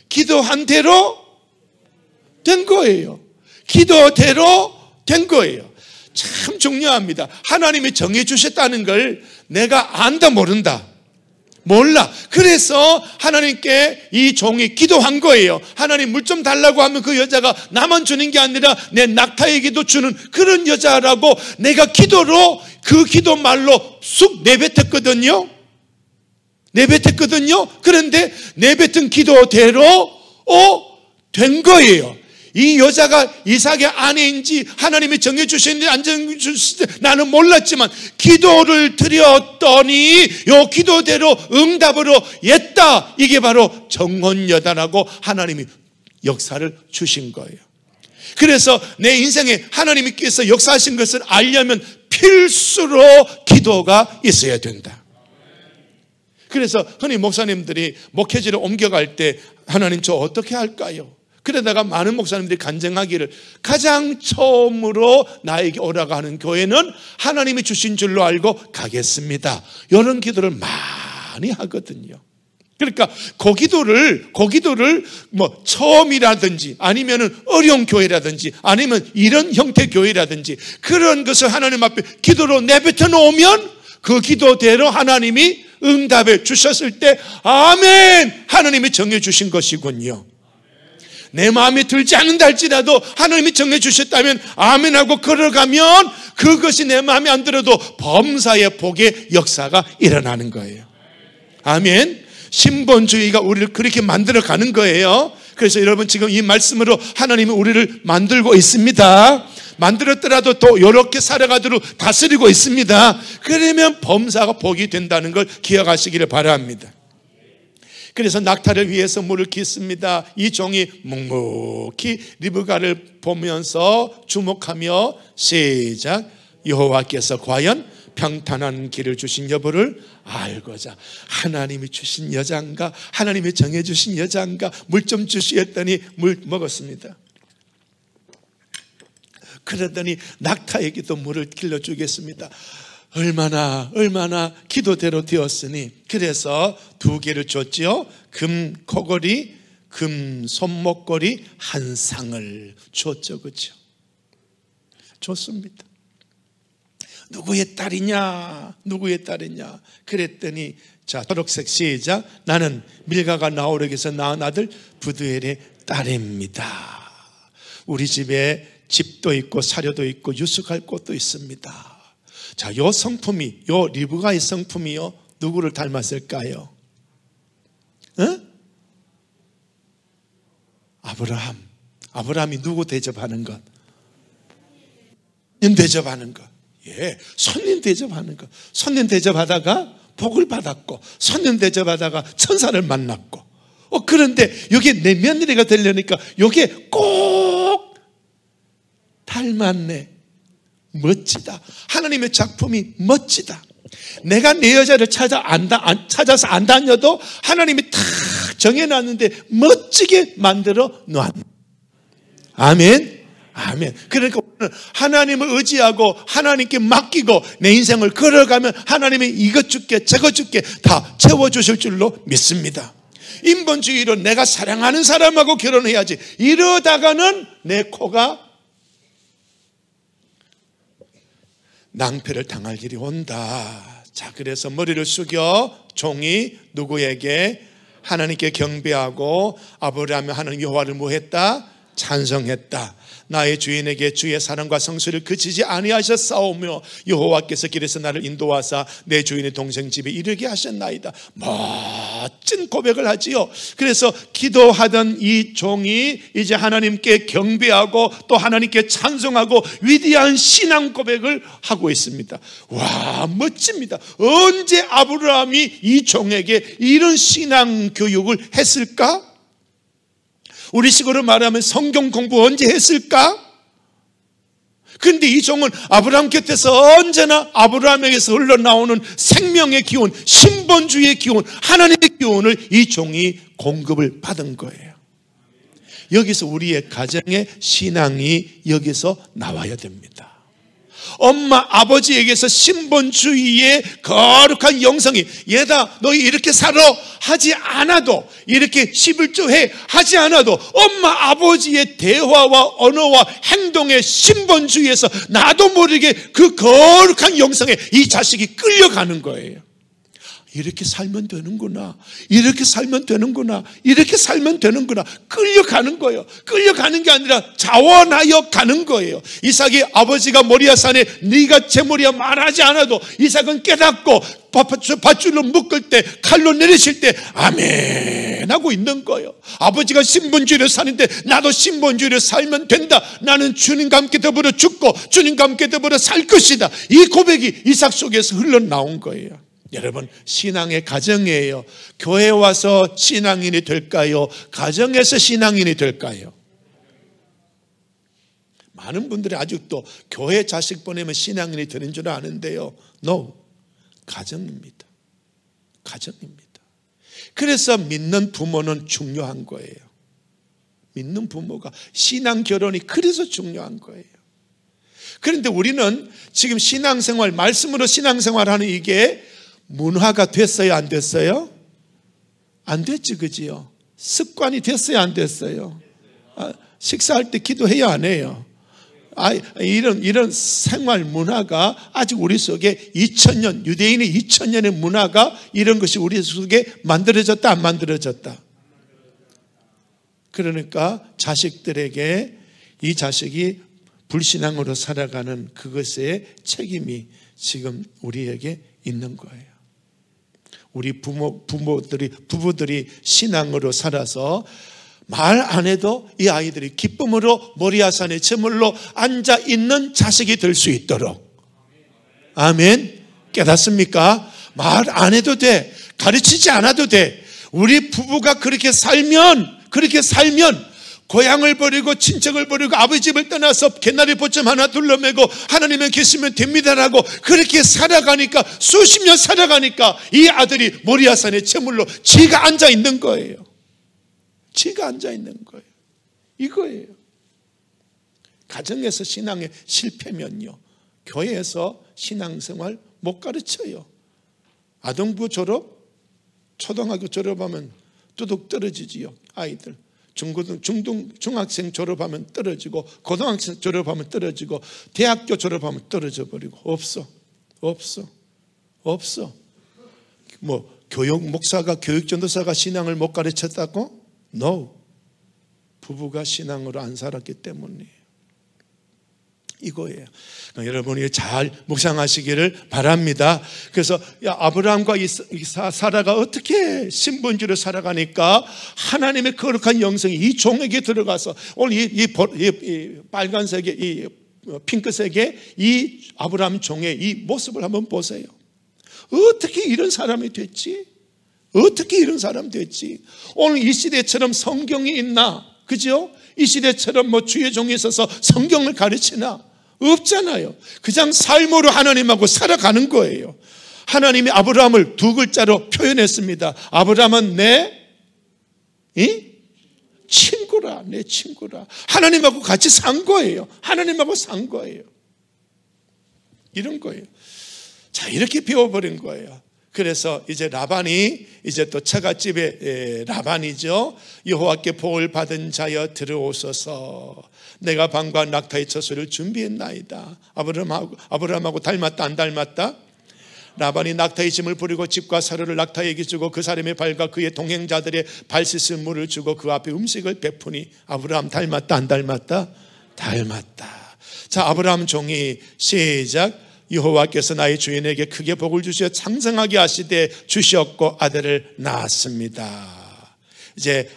기도한 대로 된 거예요. 기도대로 된 거예요. 참 중요합니다. 하나님이 정해 주셨다는 걸 내가 안다 모른다? 몰라. 그래서 하나님께 이 종이 기도한 거예요. 하나님 물 좀 달라고 하면 그 여자가 나만 주는 게 아니라 내 낙타에게도 주는 그런 여자라고 내가 기도로 그 기도 말로 쑥 내뱉었거든요. 그런데 내뱉은 기도대로 된 거예요. 이 여자가 이삭의 아내인지 하나님이 정해주셨는지 안 정해주셨는지 나는 몰랐지만 기도를 드렸더니 이 기도대로 응답으로 했다. 이게 바로 정혼여다라고 하나님이 역사를 주신 거예요. 그래서 내 인생에 하나님께서 역사하신 것을 알려면 필수로 기도가 있어야 된다. 그래서 흔히 목사님들이 목회지를 옮겨갈 때 하나님 저 어떻게 할까요? 그러다가 많은 목사님들이 간증하기를 가장 처음으로 나에게 오라고 하는 교회는 하나님이 주신 줄로 알고 가겠습니다. 이런 기도를 많이 하거든요. 그러니까 그 기도를 뭐 처음이라든지 아니면은 어려운 교회라든지 아니면 이런 형태 교회라든지 그런 것을 하나님 앞에 기도로 내뱉어 놓으면 그 기도대로 하나님이 응답해 주셨을 때 아멘! 하나님이 정해 주신 것이군요. 내 마음에 들지 않는다 할지라도 하나님이 정해주셨다면 아멘하고 걸어가면 그것이 내 마음에 안 들어도 범사의 복의 역사가 일어나는 거예요. 아멘. 신본주의가 우리를 그렇게 만들어가는 거예요. 그래서 여러분 지금 이 말씀으로 하나님이 우리를 만들고 있습니다. 만들었더라도 또 이렇게 살아가도록 다스리고 있습니다. 그러면 범사가 복이 된다는 걸 기억하시기를 바랍니다. 그래서 낙타를 위해서 물을 깃습니다. 이 종이 묵묵히 리브가를 보면서 주목하며 시작. 여호와께서 과연 평탄한 길을 주신 여부를 알고자 하나님이 주신 여자인가 하나님이 정해주신 여자인가 물 좀 주시했더니 물 먹었습니다. 그러더니 낙타에게도 물을 길러주겠습니다. 얼마나 기도대로 되었으니 그래서 2개를 줬지요. 금 코걸이, 금 손목걸이 한 상을 줬죠. 그렇죠? 줬습니다. 누구의 딸이냐? 그랬더니 자, 초록색 시작. 나는 밀가가 나오르게서 낳은 아들 부두엘의 딸입니다. 우리 집에 집도 있고 사료도 있고 유숙할 곳도 있습니다. 자, 요 성품이, 요 리브가의 성품이요, 누구를 닮았을까요? 아브라함이 누구 대접하는 것? 손님 대접하는 것. 예, 손님 대접하는 것. 손님 대접하다가 복을 받았고, 손님 대접하다가 천사를 만났고. 그런데 여기 내 며느리가 되려니까 여기에 꼭 닮았네. 멋지다. 하나님의 작품이 멋지다. 내가 내 여자를 찾아서 안 다녀도 하나님이 다 정해놨는데 멋지게 만들어 놨다. 아멘. 그러니까 하나님을 의지하고 하나님께 맡기고 내 인생을 걸어가면 하나님이 이것 줄게 저것 줄게 다 채워주실 줄로 믿습니다. 인본주의로 내가 사랑하는 사람하고 결혼해야지 이러다가는 내 코가 낭패를 당할 일이 온다. 자, 그래서 머리를 숙여 종이 누구에게? 하나님께 경배하고 아브라함이 하나님 여호와를 뭐 했다? 찬송했다. 나의 주인에게 주의 사랑과 성수를 그치지 아니하셨사오며 여호와께서 길에서 나를 인도하사 내 주인의 동생 집에 이르게 하셨나이다. 멋진 고백을 하지요. 그래서 기도하던 이 종이 이제 하나님께 경배하고 또 하나님께 찬송하고 위대한 신앙 고백을 하고 있습니다. 와, 멋집니다. 언제 아브라함이 이 종에게 이런 신앙 교육을 했을까? 우리식으로 말하면 성경 공부 언제 했을까? 그런데 이 종은 아브라함 곁에서 언제나 아브라함에게서 흘러나오는 생명의 기운, 신본주의의 기운, 하나님의 기운을 이 종이 공급을 받은 거예요. 여기서 우리의 가정의 신앙이 여기서 나와야 됩니다. 엄마 아버지에게서 신본주의의 거룩한 영성이, 얘다 너희 이렇게 살아 하지 않아도, 이렇게 11조해 하지 않아도 엄마 아버지의 대화와 언어와 행동의 신본주의에서 나도 모르게 그 거룩한 영성에 이 자식이 끌려가는 거예요. 이렇게 살면 되는구나, 이렇게 살면 되는구나, 이렇게 살면 되는구나. 끌려가는 거예요. 끌려가는 게 아니라 자원하여 가는 거예요. 이삭이 아버지가 모리아산에 네가 제 머리야 말하지 않아도 이삭은 깨닫고 밧줄로 묶을 때, 칼로 내리실 때 아멘 하고 있는 거예요. 아버지가 신본주의로 사는데 나도 신본주의로 살면 된다. 나는 주님과 함께 더불어 죽고 주님과 함께 더불어 살 것이다. 이 고백이 이삭 속에서 흘러나온 거예요. 여러분, 신앙의 가정이에요. 교회 와서 신앙인이 될까요? 가정에서 신앙인이 될까요? 많은 분들이 아직도 교회 자식 보내면 신앙인이 되는 줄 아는데요. No, 가정입니다. 가정입니다. 그래서 믿는 부모는 중요한 거예요. 믿는 부모가, 신앙 결혼이 그래서 중요한 거예요. 그런데 우리는 지금 신앙생활, 말씀으로 신앙생활하는 이게 문화가 됐어요, 안 됐어요? 안 됐지, 그지요? 습관이 됐어요, 안 됐어요? 식사할 때 기도해야 안 해요? 이런 생활 문화가 아직 우리 속에 2000년, 유대인의 2000년의 문화가, 이런 것이 우리 속에 만들어졌다, 안 만들어졌다? 그러니까 자식들에게 이 자식이 불신앙으로 살아가는 그것의 책임이 지금 우리에게 있는 거예요. 우리 부부들이 신앙으로 살아서 말 안 해도 이 아이들이 기쁨으로 모리아산에 제물로 앉아 있는 자식이 될 수 있도록. 아멘. 깨닫습니까? 말 안 해도 돼. 가르치지 않아도 돼. 우리 부부가 그렇게 살면 고향을 버리고 친척을 버리고 아버지 집을 떠나서 개나리 보점 하나 둘러매고 하나님은 계시면 됩니다라고 그렇게 살아가니까, 수십 년 살아가니까 이 아들이 모리아산에 제물로 지가 앉아 있는 거예요. 지가 앉아 있는 거예요. 이거예요. 가정에서 신앙의 실패면요, 교회에서 신앙생활 못 가르쳐요. 아동부 졸업, 초등학교 졸업하면 뚜둑 떨어지지요, 아이들. 중학생 졸업하면 떨어지고, 고등학생 졸업하면 떨어지고, 대학교 졸업하면 떨어져 버리고. 없어. 뭐 교육 목사가, 교육 전도사가 신앙을 못 가르쳤다고? No. 부부가 신앙으로 안 살았기 때문이에요. 이거예요. 그러니까 여러분이 잘 묵상하시기를 바랍니다. 그래서 아브라함과 사라가 어떻게 신본주의로 살아가니까 하나님의 거룩한 영성이 이 종에게 들어가서, 오늘 이 빨간색의, 이 핑크색의 이 아브라함 종의 이 모습을 한번 보세요. 어떻게 이런 사람이 됐지? 어떻게 이런 사람 됐지? 오늘 이 시대처럼 성경이 있나? 그죠? 이 시대처럼 뭐 주의 종이 있어서 성경을 가르치나? 없잖아요. 그냥 삶으로 하나님하고 살아가는 거예요. 하나님이 아브라함을 두 글자로 표현했습니다. 아브라함은 내 친구라, 내 친구라. 하나님하고 같이 산 거예요. 하나님하고 산 거예요. 이런 거예요. 자, 이렇게 배워버린 거예요. 그래서 이제 라반이, 이제 또 처갓집의 라반이죠. 여호와께 복을 받은 자여 들어오소서. 내가 방과 낙타의 처소를 준비했나이다. 아브라함하고 닮았다, 안 닮았다? 라반이 낙타의 짐을 부리고 집과 사료를 낙타에게 주고 그 사람의 발과 그의 동행자들의 발 씻을 물을 주고 그 앞에 음식을 베푸니. 아브라함 닮았다, 안 닮았다? 닮았다. 자, 아브라함 종이 시작. 여호와께서 나의 주인에게 크게 복을 주시어 창성하게 하시되 주셨고 아들을 낳았습니다. 이제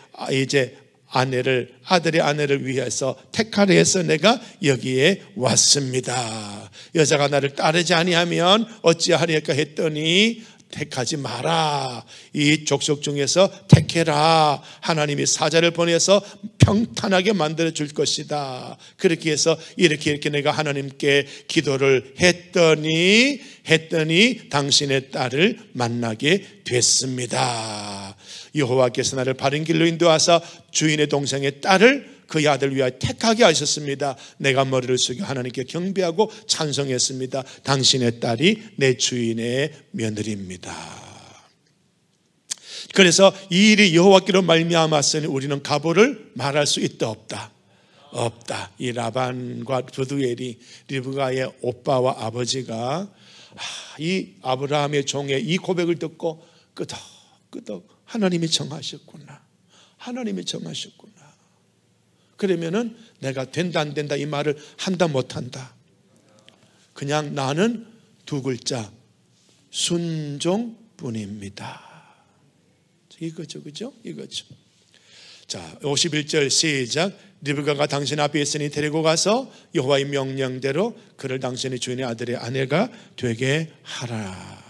아들의 아내를 위해서 택하려 해서 내가 여기에 왔습니다. 여자가 나를 따르지 아니하면 어찌하리까 했더니 택하지 마라. 이 족속 중에서 택해라. 하나님이 사자를 보내서 평탄하게 만들어 줄 것이다. 그렇게 해서 이렇게 내가 하나님께 기도를 했더니 당신의 딸을 만나게 됐습니다. 여호와께서 나를 바른 길로 인도하사 주인의 동생의 딸을 그의 아들 위하여 택하게 하셨습니다. 내가 머리를 숙여 하나님께 경배하고 찬송했습니다. 당신의 딸이 내 주인의 며느리입니다. 그래서 이 일이 여호와께로 말미암았으니 우리는 가보를 말할 수 있다 없다. 이 라반과 브두엘이 리브가의 오빠와 아버지가 이 아브라함의 종의 이 고백을 듣고 끄덕끄덕 하나님이 정하셨구나. 그러면은 내가 된다 안 된다 이 말을 한다 못 한다. 그냥 나는 두 글자 순종뿐입니다. 이거죠. 자, 51절 시작. 리브가가 당신 앞에 있으니 데리고 가서 여호와의 명령대로 그를 당신의 주인의 아들의 아내가 되게 하라.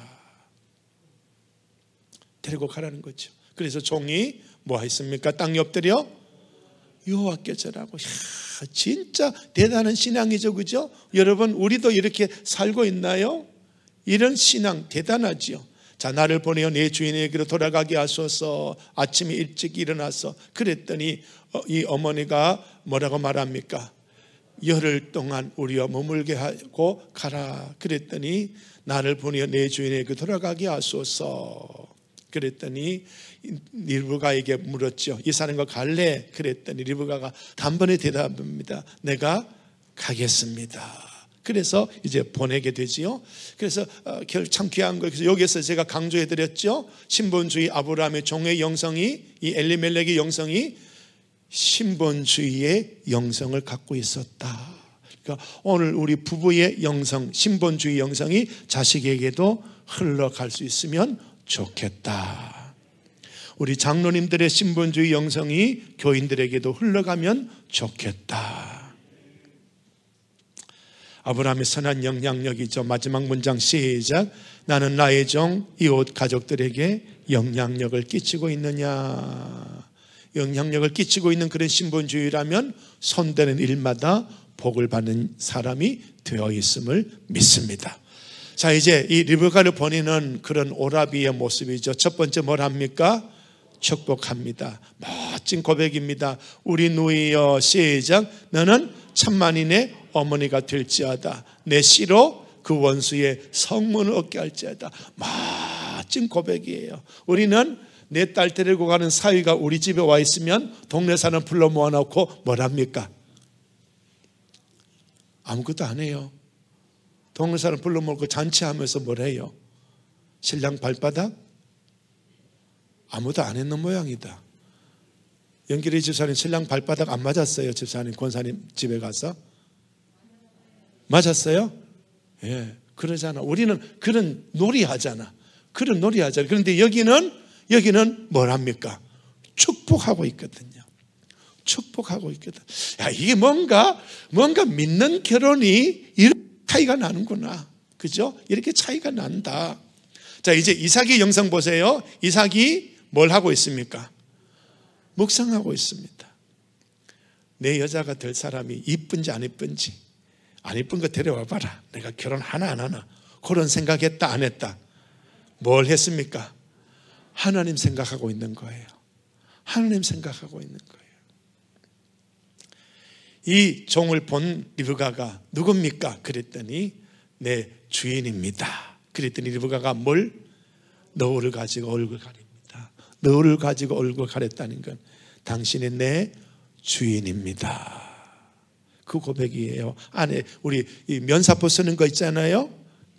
데리고 가라는 거죠. 그래서 종이 뭐 했습니까? 땅 엎드려 여호와께 절하고. 진짜 대단한 신앙이죠, 그죠? 여러분, 우리도 이렇게 살고 있나요? 이런 신앙 대단하지요. 자, 나를 보내어 내 주인에게로 돌아가게 하소서. 아침에 일찍 일어나서 그랬더니 이 어머니가 뭐라고 말합니까? 열흘 동안 우리와 머물게 하고 가라. 그랬더니 나를 보내어 내 주인에게 돌아가게 하소서. 그랬더니 리브가에게 물었죠. 이 사람과 갈래? 그랬더니 리브가가 단번에 대답합니다. 내가 가겠습니다. 그래서 이제 보내게 되지요. 그래서 참 귀한 거. 그래서 여기서 제가 강조해 드렸죠. 신본주의 아브라함의 종의 영성이, 이 엘리멜렉의 영성이 신본주의의 영성을 갖고 있었다. 그러니까 오늘 우리 부부의 영성, 신본주의 영성이 자식에게도 흘러갈 수 있으면 좋겠다. 우리 장로님들의 신본주의 영성이 교인들에게도 흘러가면 좋겠다. 아브라함의 선한 영향력이죠. 마지막 문장 시작. 나는 나의 종 이웃 가족들에게 영향력을 끼치고 있느냐. 영향력을 끼치고 있는 그런 신본주의라면 손대는 일마다 복을 받는 사람이 되어 있음을 믿습니다. 자, 이제 이 리브가를 보내는 그런 오라비의 모습이죠. 첫 번째 뭘 합니까? 축복합니다. 멋진 고백입니다. 우리 누이여 시작. 너는 천만인의 어머니가 될지어다. 내 씨로 그 원수의 성문을 얻게 할지어다. 멋진 고백이에요. 우리는 내 딸 데리고 가는 사위가 우리 집에 와 있으면 동네 사람 불러 모아놓고 뭘 합니까? 아무것도 안 해요. 동네 사람 불러 모으고 잔치하면서 뭘 해요? 신랑 발바닥? 아무도 안 했는 모양이다. 연길이 집사님 신랑 발바닥 안 맞았어요? 집사님 권사님 집에 가서? 맞았어요? 예, 그러잖아. 우리는 그런 놀이하잖아. 그런데 여기는 뭘 합니까? 축복하고 있거든요. 야, 이게 뭔가 믿는 결혼이 이렇게 차이가 나는구나. 그죠? 이렇게 차이가 난다. 자, 이제 이삭의 영상 보세요. 이삭이 뭘 하고 있습니까? 묵상하고 있습니다. 내 여자가 될 사람이 이쁜지 안 이쁜지, 안 이쁜 거 데려와 봐라. 내가 결혼하나 안 하나. 그런 생각했다 안 했다. 뭘 했습니까? 하나님 생각하고 있는 거예요. 이 종을 본 리브가가 누굽니까? 그랬더니 내 주인입니다. 그랬더니 리브가가 너울을 가지고 얼굴 가립니다. 너울을 가지고 얼굴 가렸다는 건 당신이 내 주인입니다. 그 고백이에요. 안에 우리 이 면사포 쓰는 거 있잖아요.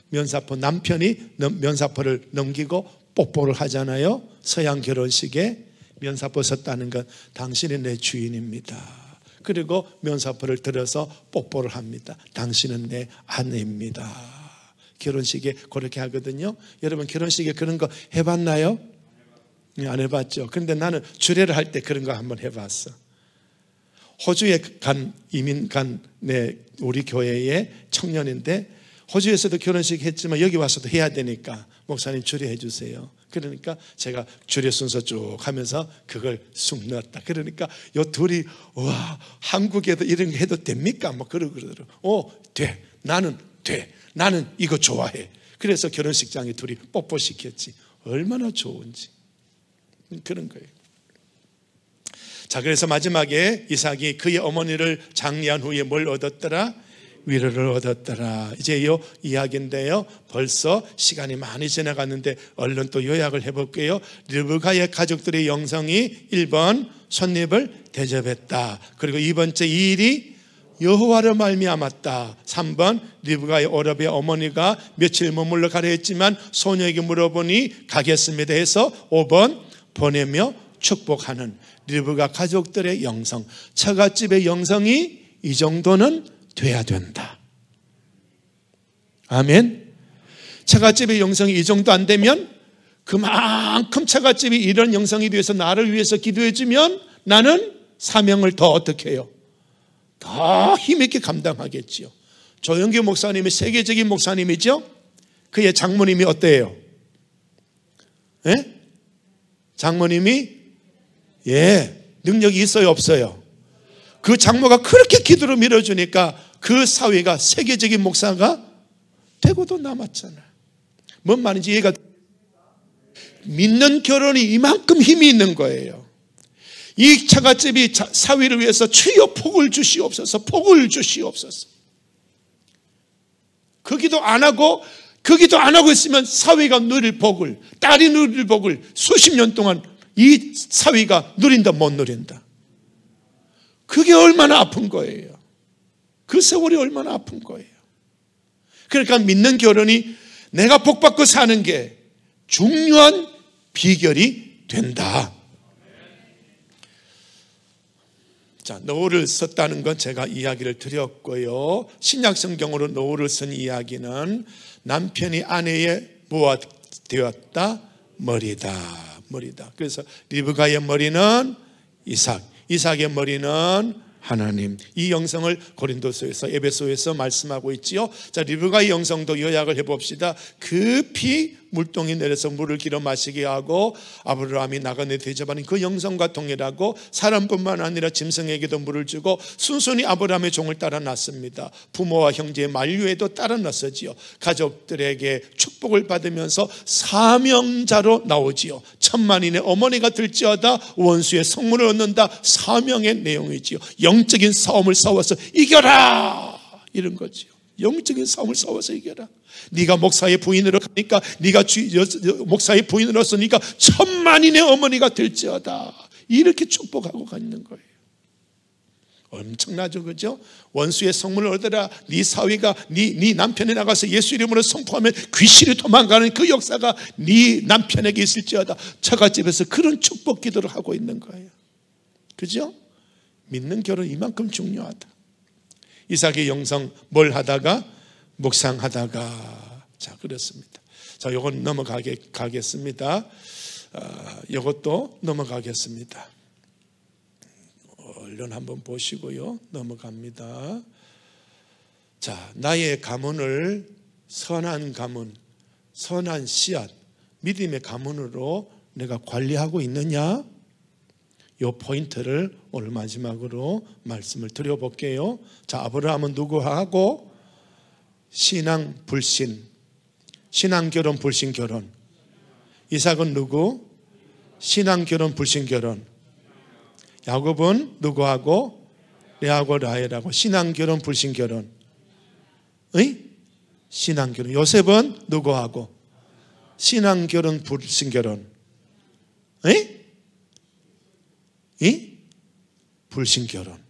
면사포, 남편이 면사포를 넘기고 뽀뽀를 하잖아요. 서양 결혼식에 면사포 썼다는 건 당신이 내 주인입니다. 그리고 면사포를 들어서 뽀뽀를 합니다. 당신은 내 아내입니다. 결혼식에 그렇게 하거든요. 여러분 결혼식에 그런 거 해봤나요? 안 해봤죠. 그런데 나는 주례를 할 때 그런 거 한번 해봤어. 호주에 이민 간 우리 교회의 청년인데 호주에서도 결혼식 했지만 여기 와서도 해야 되니까 목사님 주례해 주세요. 그러니까 제가 주례 순서 쭉 하면서 그걸 쑥 넣었다. 그러니까 요 둘이 와, 한국에도 이런 거 해도 됩니까? 뭐 그러더라고요. 돼. 나는 돼. 나는 이거 좋아해. 그래서 결혼식장에 둘이 뽀뽀시켰지. 얼마나 좋은지. 그런 거예요. 자, 그래서 마지막에 이삭이 그의 어머니를 장례한 후에 뭘 얻었더라? 위로를 얻었더라. 이제 이 이야기인데요, 벌써 시간이 많이 지나갔는데 얼른 또 요약을 해볼게요. 르브가의 가족들의 영성이 1번 손님을 대접했다. 그리고 2번째 이 일이 여호와로 말미암았다. 3번 르브가의 오라비의 어머니가 며칠 머물러 가려 했지만 소녀에게 물어보니 가겠습니다 해서 5번 보내며 축복하는 르브가 가족들의 영성. 처갓집의 영성이 이 정도는 돼야 된다. 아멘. 처갓집의 영성이 이 정도 안 되면 그만큼 처갓집이 이런 영성이 되어서 나를 위해서 기도해 주면 나는 사명을 더 어떻게 해요? 더 힘있게 감당하겠지요. 조영규 목사님이 세계적인 목사님이죠. 그의 장모님이 어때요? 예? 장모님이 능력이 있어요, 없어요? 그 장모가 그렇게 기도로 밀어주니까 그 사위가 세계적인 목사가 되고도 남았잖아요. 뭔 말인지 이해가 믿는 결혼이 이만큼 힘이 있는 거예요. 이 처갓집이 사위를 위해서 주여 복을 주시옵소서, 복을 주시옵소서. 그 기도 안 하고 있으면 사위가 누릴 복을, 딸이 누릴 복을 수십 년 동안 이 사위가 누린다 못 누린다. 그게 얼마나 아픈 거예요. 그 세월이 얼마나 아픈 거예요. 그러니까 믿는 결혼이 내가 복받고 사는 게 중요한 비결이 된다. 자, 노후를 썼다는 건 제가 이야기를 드렸고요. 신약 성경으로 노후를 쓴 이야기는 남편이 아내의 뭐가 되었다? 머리다. 그래서 리브가의 머리는 이삭, 이삭의 머리는 하나님. 이 영성을 고린도서에서 에베소에서 말씀하고 있지요. 자, 리브가의 영성도 요약을 해봅시다. 급히 물동이 내려서 물을 길어 마시게 하고 아브라함이 나그네 대접하는 그 영성과 동일하고 사람뿐만 아니라 짐승에게도 물을 주고 순순히 아브라함의 종을 따라 났습니다. 부모와 형제의 만류에도 따라 났었지요. 가족들에게 축복을 받으면서 사명자로 나오지요. 천만인의 어머니가 될지어다 원수의 성문을 얻는다. 사명의 내용이지요. 영적인 싸움을 싸워서 이겨라, 이런 거지요. 영적인 싸움을 싸워서 이겨라. 네가 목사의 부인으로 가니까, 네가 목사의 부인으로서 네가 천만인의 어머니가 될지어다, 이렇게 축복하고 가는 거예요. 엄청나죠, 그죠? 원수의 성문을 얻어라. 네 사위가 네 남편에 나가서 예수 이름으로 선포하면 귀신이 도망가는 그 역사가 네 남편에게 있을지어다. 처갓집에서 그런 축복 기도를 하고 있는 거예요. 그죠? 믿는 결혼 이만큼 중요하다. 이삭의 영성 뭘 하다가? 묵상하다가. 자, 그렇습니다. 자, 요건 넘어가겠습니다. 요것도 넘어가겠습니다. 얼른 한번 보시고요. 넘어갑니다. 자, 나의 가문을 선한 가문, 선한 씨앗, 믿음의 가문으로 내가 관리하고 있느냐? 이 포인트를 오늘 마지막으로 말씀을 드려볼게요. 자, 아브라함은 누구하고? 신앙 불신, 신앙 결혼 불신 결혼. 이삭은 누구? 신앙 결혼 불신 결혼. 야곱은 누구하고? 레아하고 라헬하고. 신앙 결혼 불신 결혼. 신앙 결혼. 요셉은 누구하고? 신앙 결혼 불신 결혼. 불신 결혼.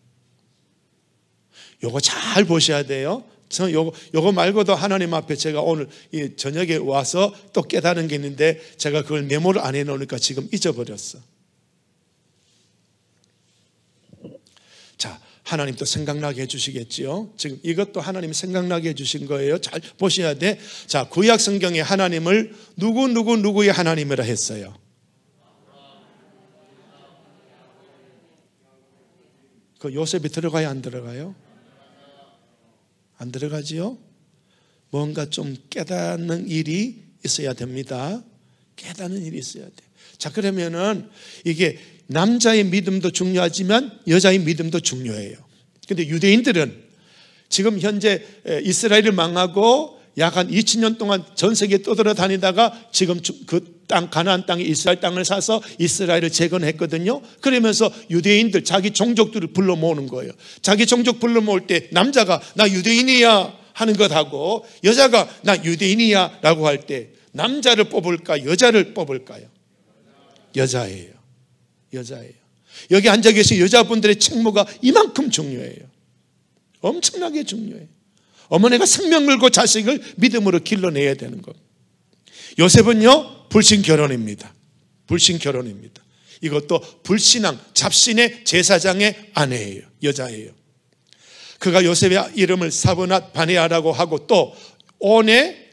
요거 잘 보셔야 돼요. 저는 요거 말고도 하나님 앞에 제가 오늘 이 저녁에 와서 또 깨달은 게 있는데 제가 그걸 메모를 안 해놓으니까 지금 잊어버렸어. 자, 하나님 또 생각나게 해주시겠지요. 지금 이것도 하나님 생각나게 해주신 거예요. 잘 보셔야 돼. 자, 구약 성경에 하나님을 누구의 하나님이라 했어요? 그 요셉이 들어가요, 안 들어가요? 안 들어가지요? 뭔가 좀 깨닫는 일이 있어야 됩니다. 깨닫는 일이 있어야 돼. 자, 그러면은 이게 남자의 믿음도 중요하지만 여자의 믿음도 중요해요. 근데 유대인들은 지금 현재 이스라엘을 망하고 약 한 2000년 동안 전 세계에 떠돌아다니다가 지금 그 땅, 가나안 땅에 이스라엘 땅을 사서 이스라엘을 재건했거든요. 그러면서 유대인들, 자기 종족들을 불러 모으는 거예요. 자기 종족 불러 모을 때 남자가 나 유대인이야 하는 것하고 여자가 나 유대인이야 라고 할 때 남자를 뽑을까 여자를 뽑을까요? 여자예요. 여자예요. 여기 앉아 계신 여자분들의 책무가 이만큼 중요해요. 엄청나게 중요해요. 어머니가 생명 걸고 자식을 믿음으로 길러내야 되는 겁니다. 요셉은요, 불신 결혼입니다. 불신 결혼입니다. 이것도 불신앙, 잡신의 제사장의 아내예요. 여자예요. 그가 요셉의 이름을 사브낫 바네아라고 하고 또 온의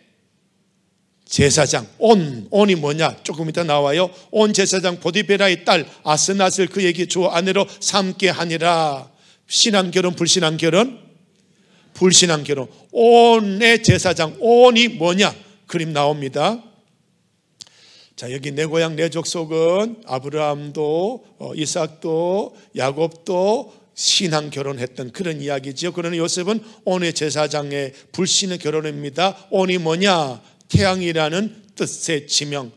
제사장, 온이 뭐냐? 조금 이따 나와요. 온 제사장 보디베라의 딸 아스낫을 그에게 주어 아내로 삼게 하니라. 신앙 결혼, 불신앙 결혼? 불신앙 결혼. 온의 제사장, 온이 뭐냐? 그림 나옵니다. 자, 여기 내 고향 내 족속은 아브라함도 이삭도 야곱도 신앙 결혼했던 그런 이야기죠. 그러나 요셉은 온의 제사장의 불신의 결혼입니다. 온이 뭐냐? 태양이라는 뜻의 지명.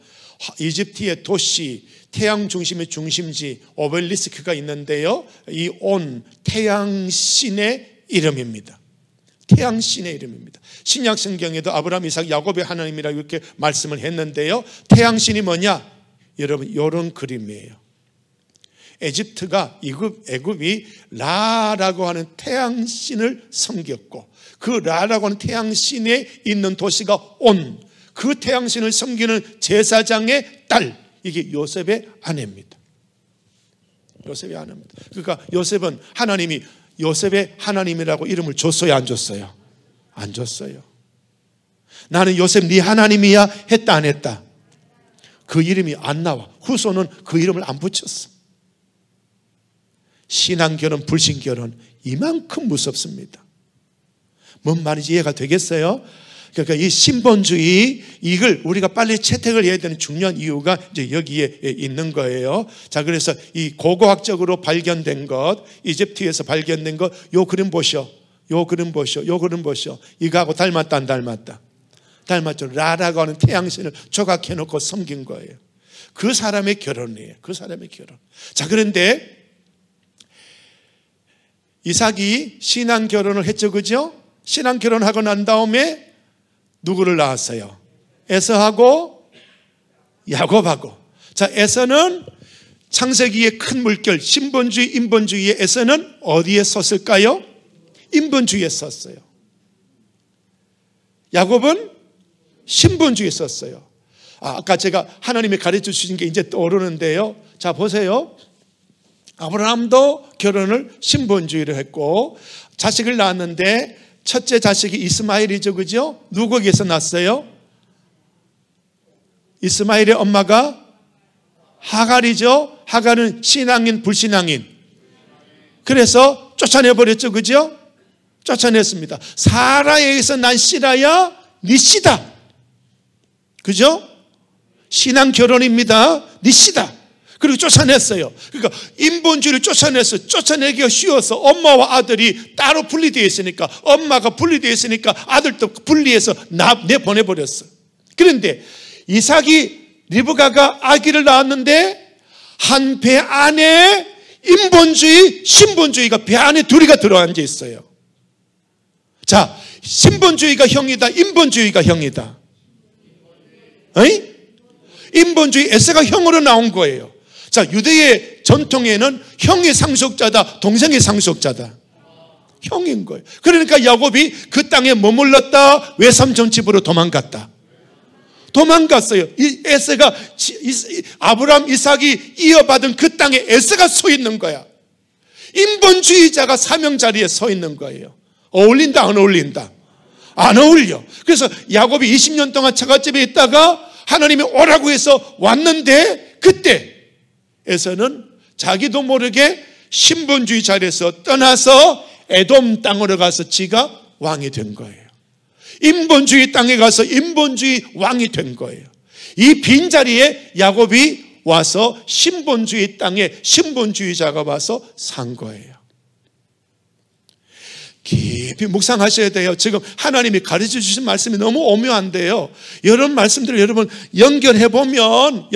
이집트의 도시, 태양 중심의 중심지 오벨리스크가 있는데요, 이 온, 태양신의 이름입니다. 태양신의 이름입니다. 신약 성경에도 아브라함, 이삭, 야곱의 하나님이라고 이렇게 말씀을 했는데요, 태양신이 뭐냐? 여러분, 이런 그림이에요. 에집트가 애굽이 라라고 하는 태양신을 섬겼고 그 라라고 하는 태양신에 있는 도시가 온, 그 태양신을 섬기는 제사장의 딸, 이게 요셉의 아내입니다. 요셉의 아내입니다. 그러니까 요셉은 하나님이 요셉의 하나님이라고 이름을 줬어요, 안 줬어요? 안 줬어요. 나는 요셉 네 하나님이야 했다, 안 했다? 그 이름이 안 나와. 후손은 그 이름을 안 붙였어. 신앙결혼, 불신결혼 이만큼 무섭습니다. 뭔 말인지 이해가 되겠어요? 그러니까 이 신본주의, 이걸 우리가 빨리 채택을 해야 되는 중요한 이유가 이제 여기에 있는 거예요. 자, 그래서 이 고고학적으로 발견된 것, 이집트에서 발견된 것, 요 그림 보시오. 요 그림 보시오. 요 그림 보시오. 이거하고 닮았다, 안 닮았다? 닮았죠. 라라고 하는 태양신을 조각해 놓고 섬긴 거예요. 그 사람의 결혼이에요. 그 사람의 결혼. 자, 그런데 이삭이 신앙 결혼을 했죠, 그죠? 신앙 결혼하고 난 다음에 누구를 낳았어요? 에서하고 야곱하고. 자, 에서는 창세기의 큰 물결, 신본주의, 인본주의의 에서는 어디에 섰을까요? 인본주의에 섰어요. 야곱은 신본주의에 섰어요. 아까 제가 하나님이 가르쳐 주신 게 이제 떠오르는데요. 자, 보세요. 아브라함도 결혼을 신본주의로 했고 자식을 낳았는데 첫째 자식이 이스마엘이죠, 그죠? 누구에게서 났어요? 이스마엘의 엄마가 하갈이죠. 하갈은 신앙인, 불신앙인. 그래서 쫓아내버렸죠, 그죠? 쫓아냈습니다. 사라에게서 난 씨라야 네 씨다, 그죠? 신앙 결혼입니다. 네 씨다. 그리고 쫓아냈어요. 그러니까 인본주의를 쫓아내서 쫓아내기가 쉬워서 엄마와 아들이 따로 분리되어 있으니까, 엄마가 분리되어 있으니까 아들도 분리해서 내보내버렸어. 그런데 이삭이, 리브가가 아기를 낳았는데 한 배 안에 인본주의, 신본주의가 배 안에 둘이 들어앉아 있어요. 자, 신본주의가 형이다, 인본주의가 형이다? 어이? 인본주의 에서가 형으로 나온 거예요. 자, 유대의 전통에는 형의 상속자다, 동생의 상속자다. 형인 거예요. 그러니까 야곱이 그 땅에 머물렀다, 외삼촌 집으로 도망갔다. 도망갔어요. 이 에서가, 아브라함, 이삭이 이어받은 그 땅에 에서가 서 있는 거야. 인본주의자가 사명 자리에 서 있는 거예요. 어울린다, 안 어울린다? 안 어울려. 그래서 야곱이 20년 동안 처갓집에 있다가 하나님이 오라고 해서 왔는데, 그때 에서는 자기도 모르게 신본주의 자리에서 떠나서 에돔 땅으로 가서 지가 왕이 된 거예요. 인본주의 땅에 가서 인본주의 왕이 된 거예요. 이 빈자리에 야곱이 와서 신본주의 땅에 신본주의자가 와서 산 거예요. 깊이 묵상하셔야 돼요. 지금 하나님이 가르쳐 주신 말씀이 너무 오묘한데요. 이런 말씀들을 여러분 연결해보면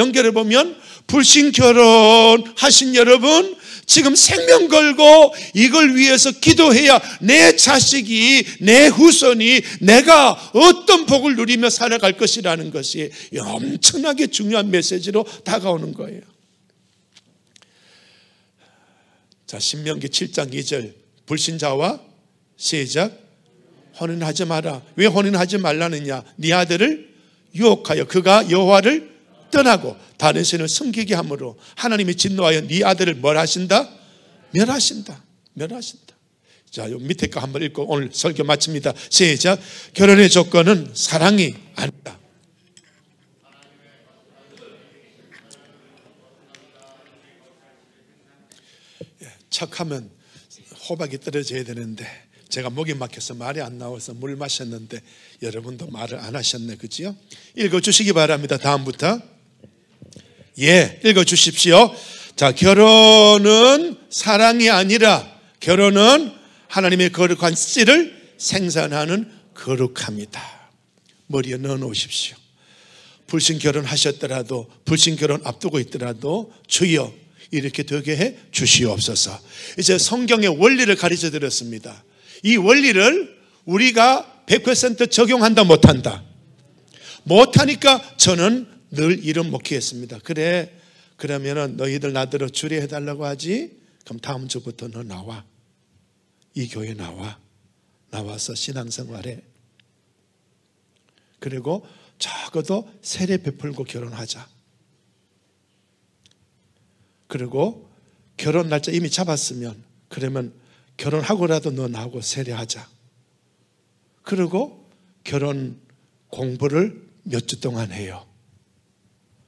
불신 결혼하신 여러분, 지금 생명 걸고 이걸 위해서 기도해야 내 자식이, 내 후손이 내가 어떤 복을 누리며 살아갈 것이라는 것이 엄청나게 중요한 메시지로 다가오는 거예요. 자, 신명기 7장 2절, 불신자와 시작, 혼인하지 마라. 왜 혼인하지 말라느냐? 네 아들을 유혹하여 그가 여호와를 떠나고 다른 신을 섬기게 함으로 하나님이 진노하여 네 아들을 뭘 하신다? 멸하신다. 자, 요 밑에 거 한번 읽고 오늘 설교 마칩니다. 시작. 결혼의 조건은 사랑이 아니다. 척하면 호박이 떨어져야 되는데 제가 목이 막혀서 말이 안 나와서 물 마셨는데 여러분도 말을 안 하셨네, 그지요? 읽어주시기 바랍니다. 다음부터. 예, 읽어주십시오. 자, 결혼은 사랑이 아니라 결혼은 하나님의 거룩한 씨를 생산하는 거룩함이다. 머리에 넣어놓으십시오. 불신 결혼하셨더라도, 불신 결혼 앞두고 있더라도 주여 이렇게 되게 해 주시옵소서. 이제 성경의 원리를 가르쳐 드렸습니다. 이 원리를 우리가 100% 적용한다 못한다? 못하니까 저는 늘 이런 목회했습니다. 그래, 그러면은 너희들 나더러 주례해달라고 하지? 그럼 다음 주부터 너 나와. 이 교회 나와서 신앙생활해. 그리고 적어도 세례 베풀고 결혼하자. 그리고 결혼 날짜 이미 잡았으면 그러면 결혼하고라도 너 나하고 세례하자. 그리고 결혼 공부를 몇 주 동안 해요.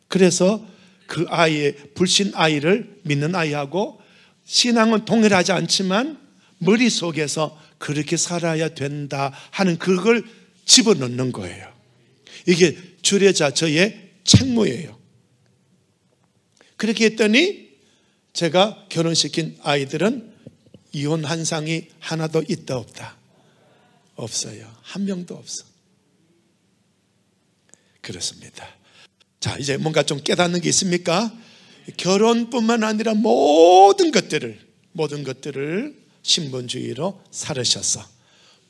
그래서 그 아이의 불신 아이를 믿는 아이하고 신앙은 동일하지 않지만 머릿속에서 그렇게 살아야 된다 하는 그걸 집어넣는 거예요. 이게 주례자 저의 책무예요. 그렇게 했더니 제가 결혼시킨 아이들은 이혼 한상이 하나도 있다 없다? 없어요. 한 명도 없어. 그렇습니다. 자, 이제 뭔가 좀 깨닫는 게 있습니까? 결혼뿐만 아니라 모든 것들을 신본주의로 살으셔서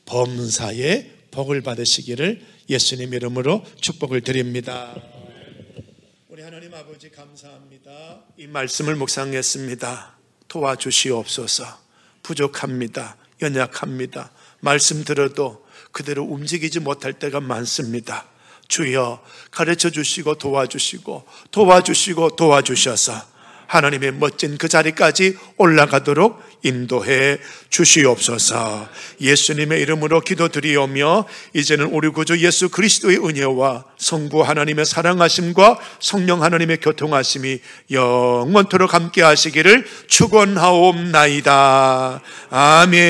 범사에 복을 받으시기를 예수님 이름으로 축복을 드립니다. 우리 하나님 아버지 감사합니다. 이 말씀을 묵상했습니다. 도와주시옵소서. 부족합니다. 연약합니다. 말씀 들어도 그대로 움직이지 못할 때가 많습니다. 주여 가르쳐 주시고 도와주셔서 하나님의 멋진 그 자리까지 올라가도록 인도해 주시옵소서. 예수님의 이름으로 기도드리오며 이제는 우리 구주 예수 그리스도의 은혜와 성부 하나님의 사랑하심과 성령 하나님의 교통하심이 영원토록 함께 하시기를 축원하옵나이다. 아멘.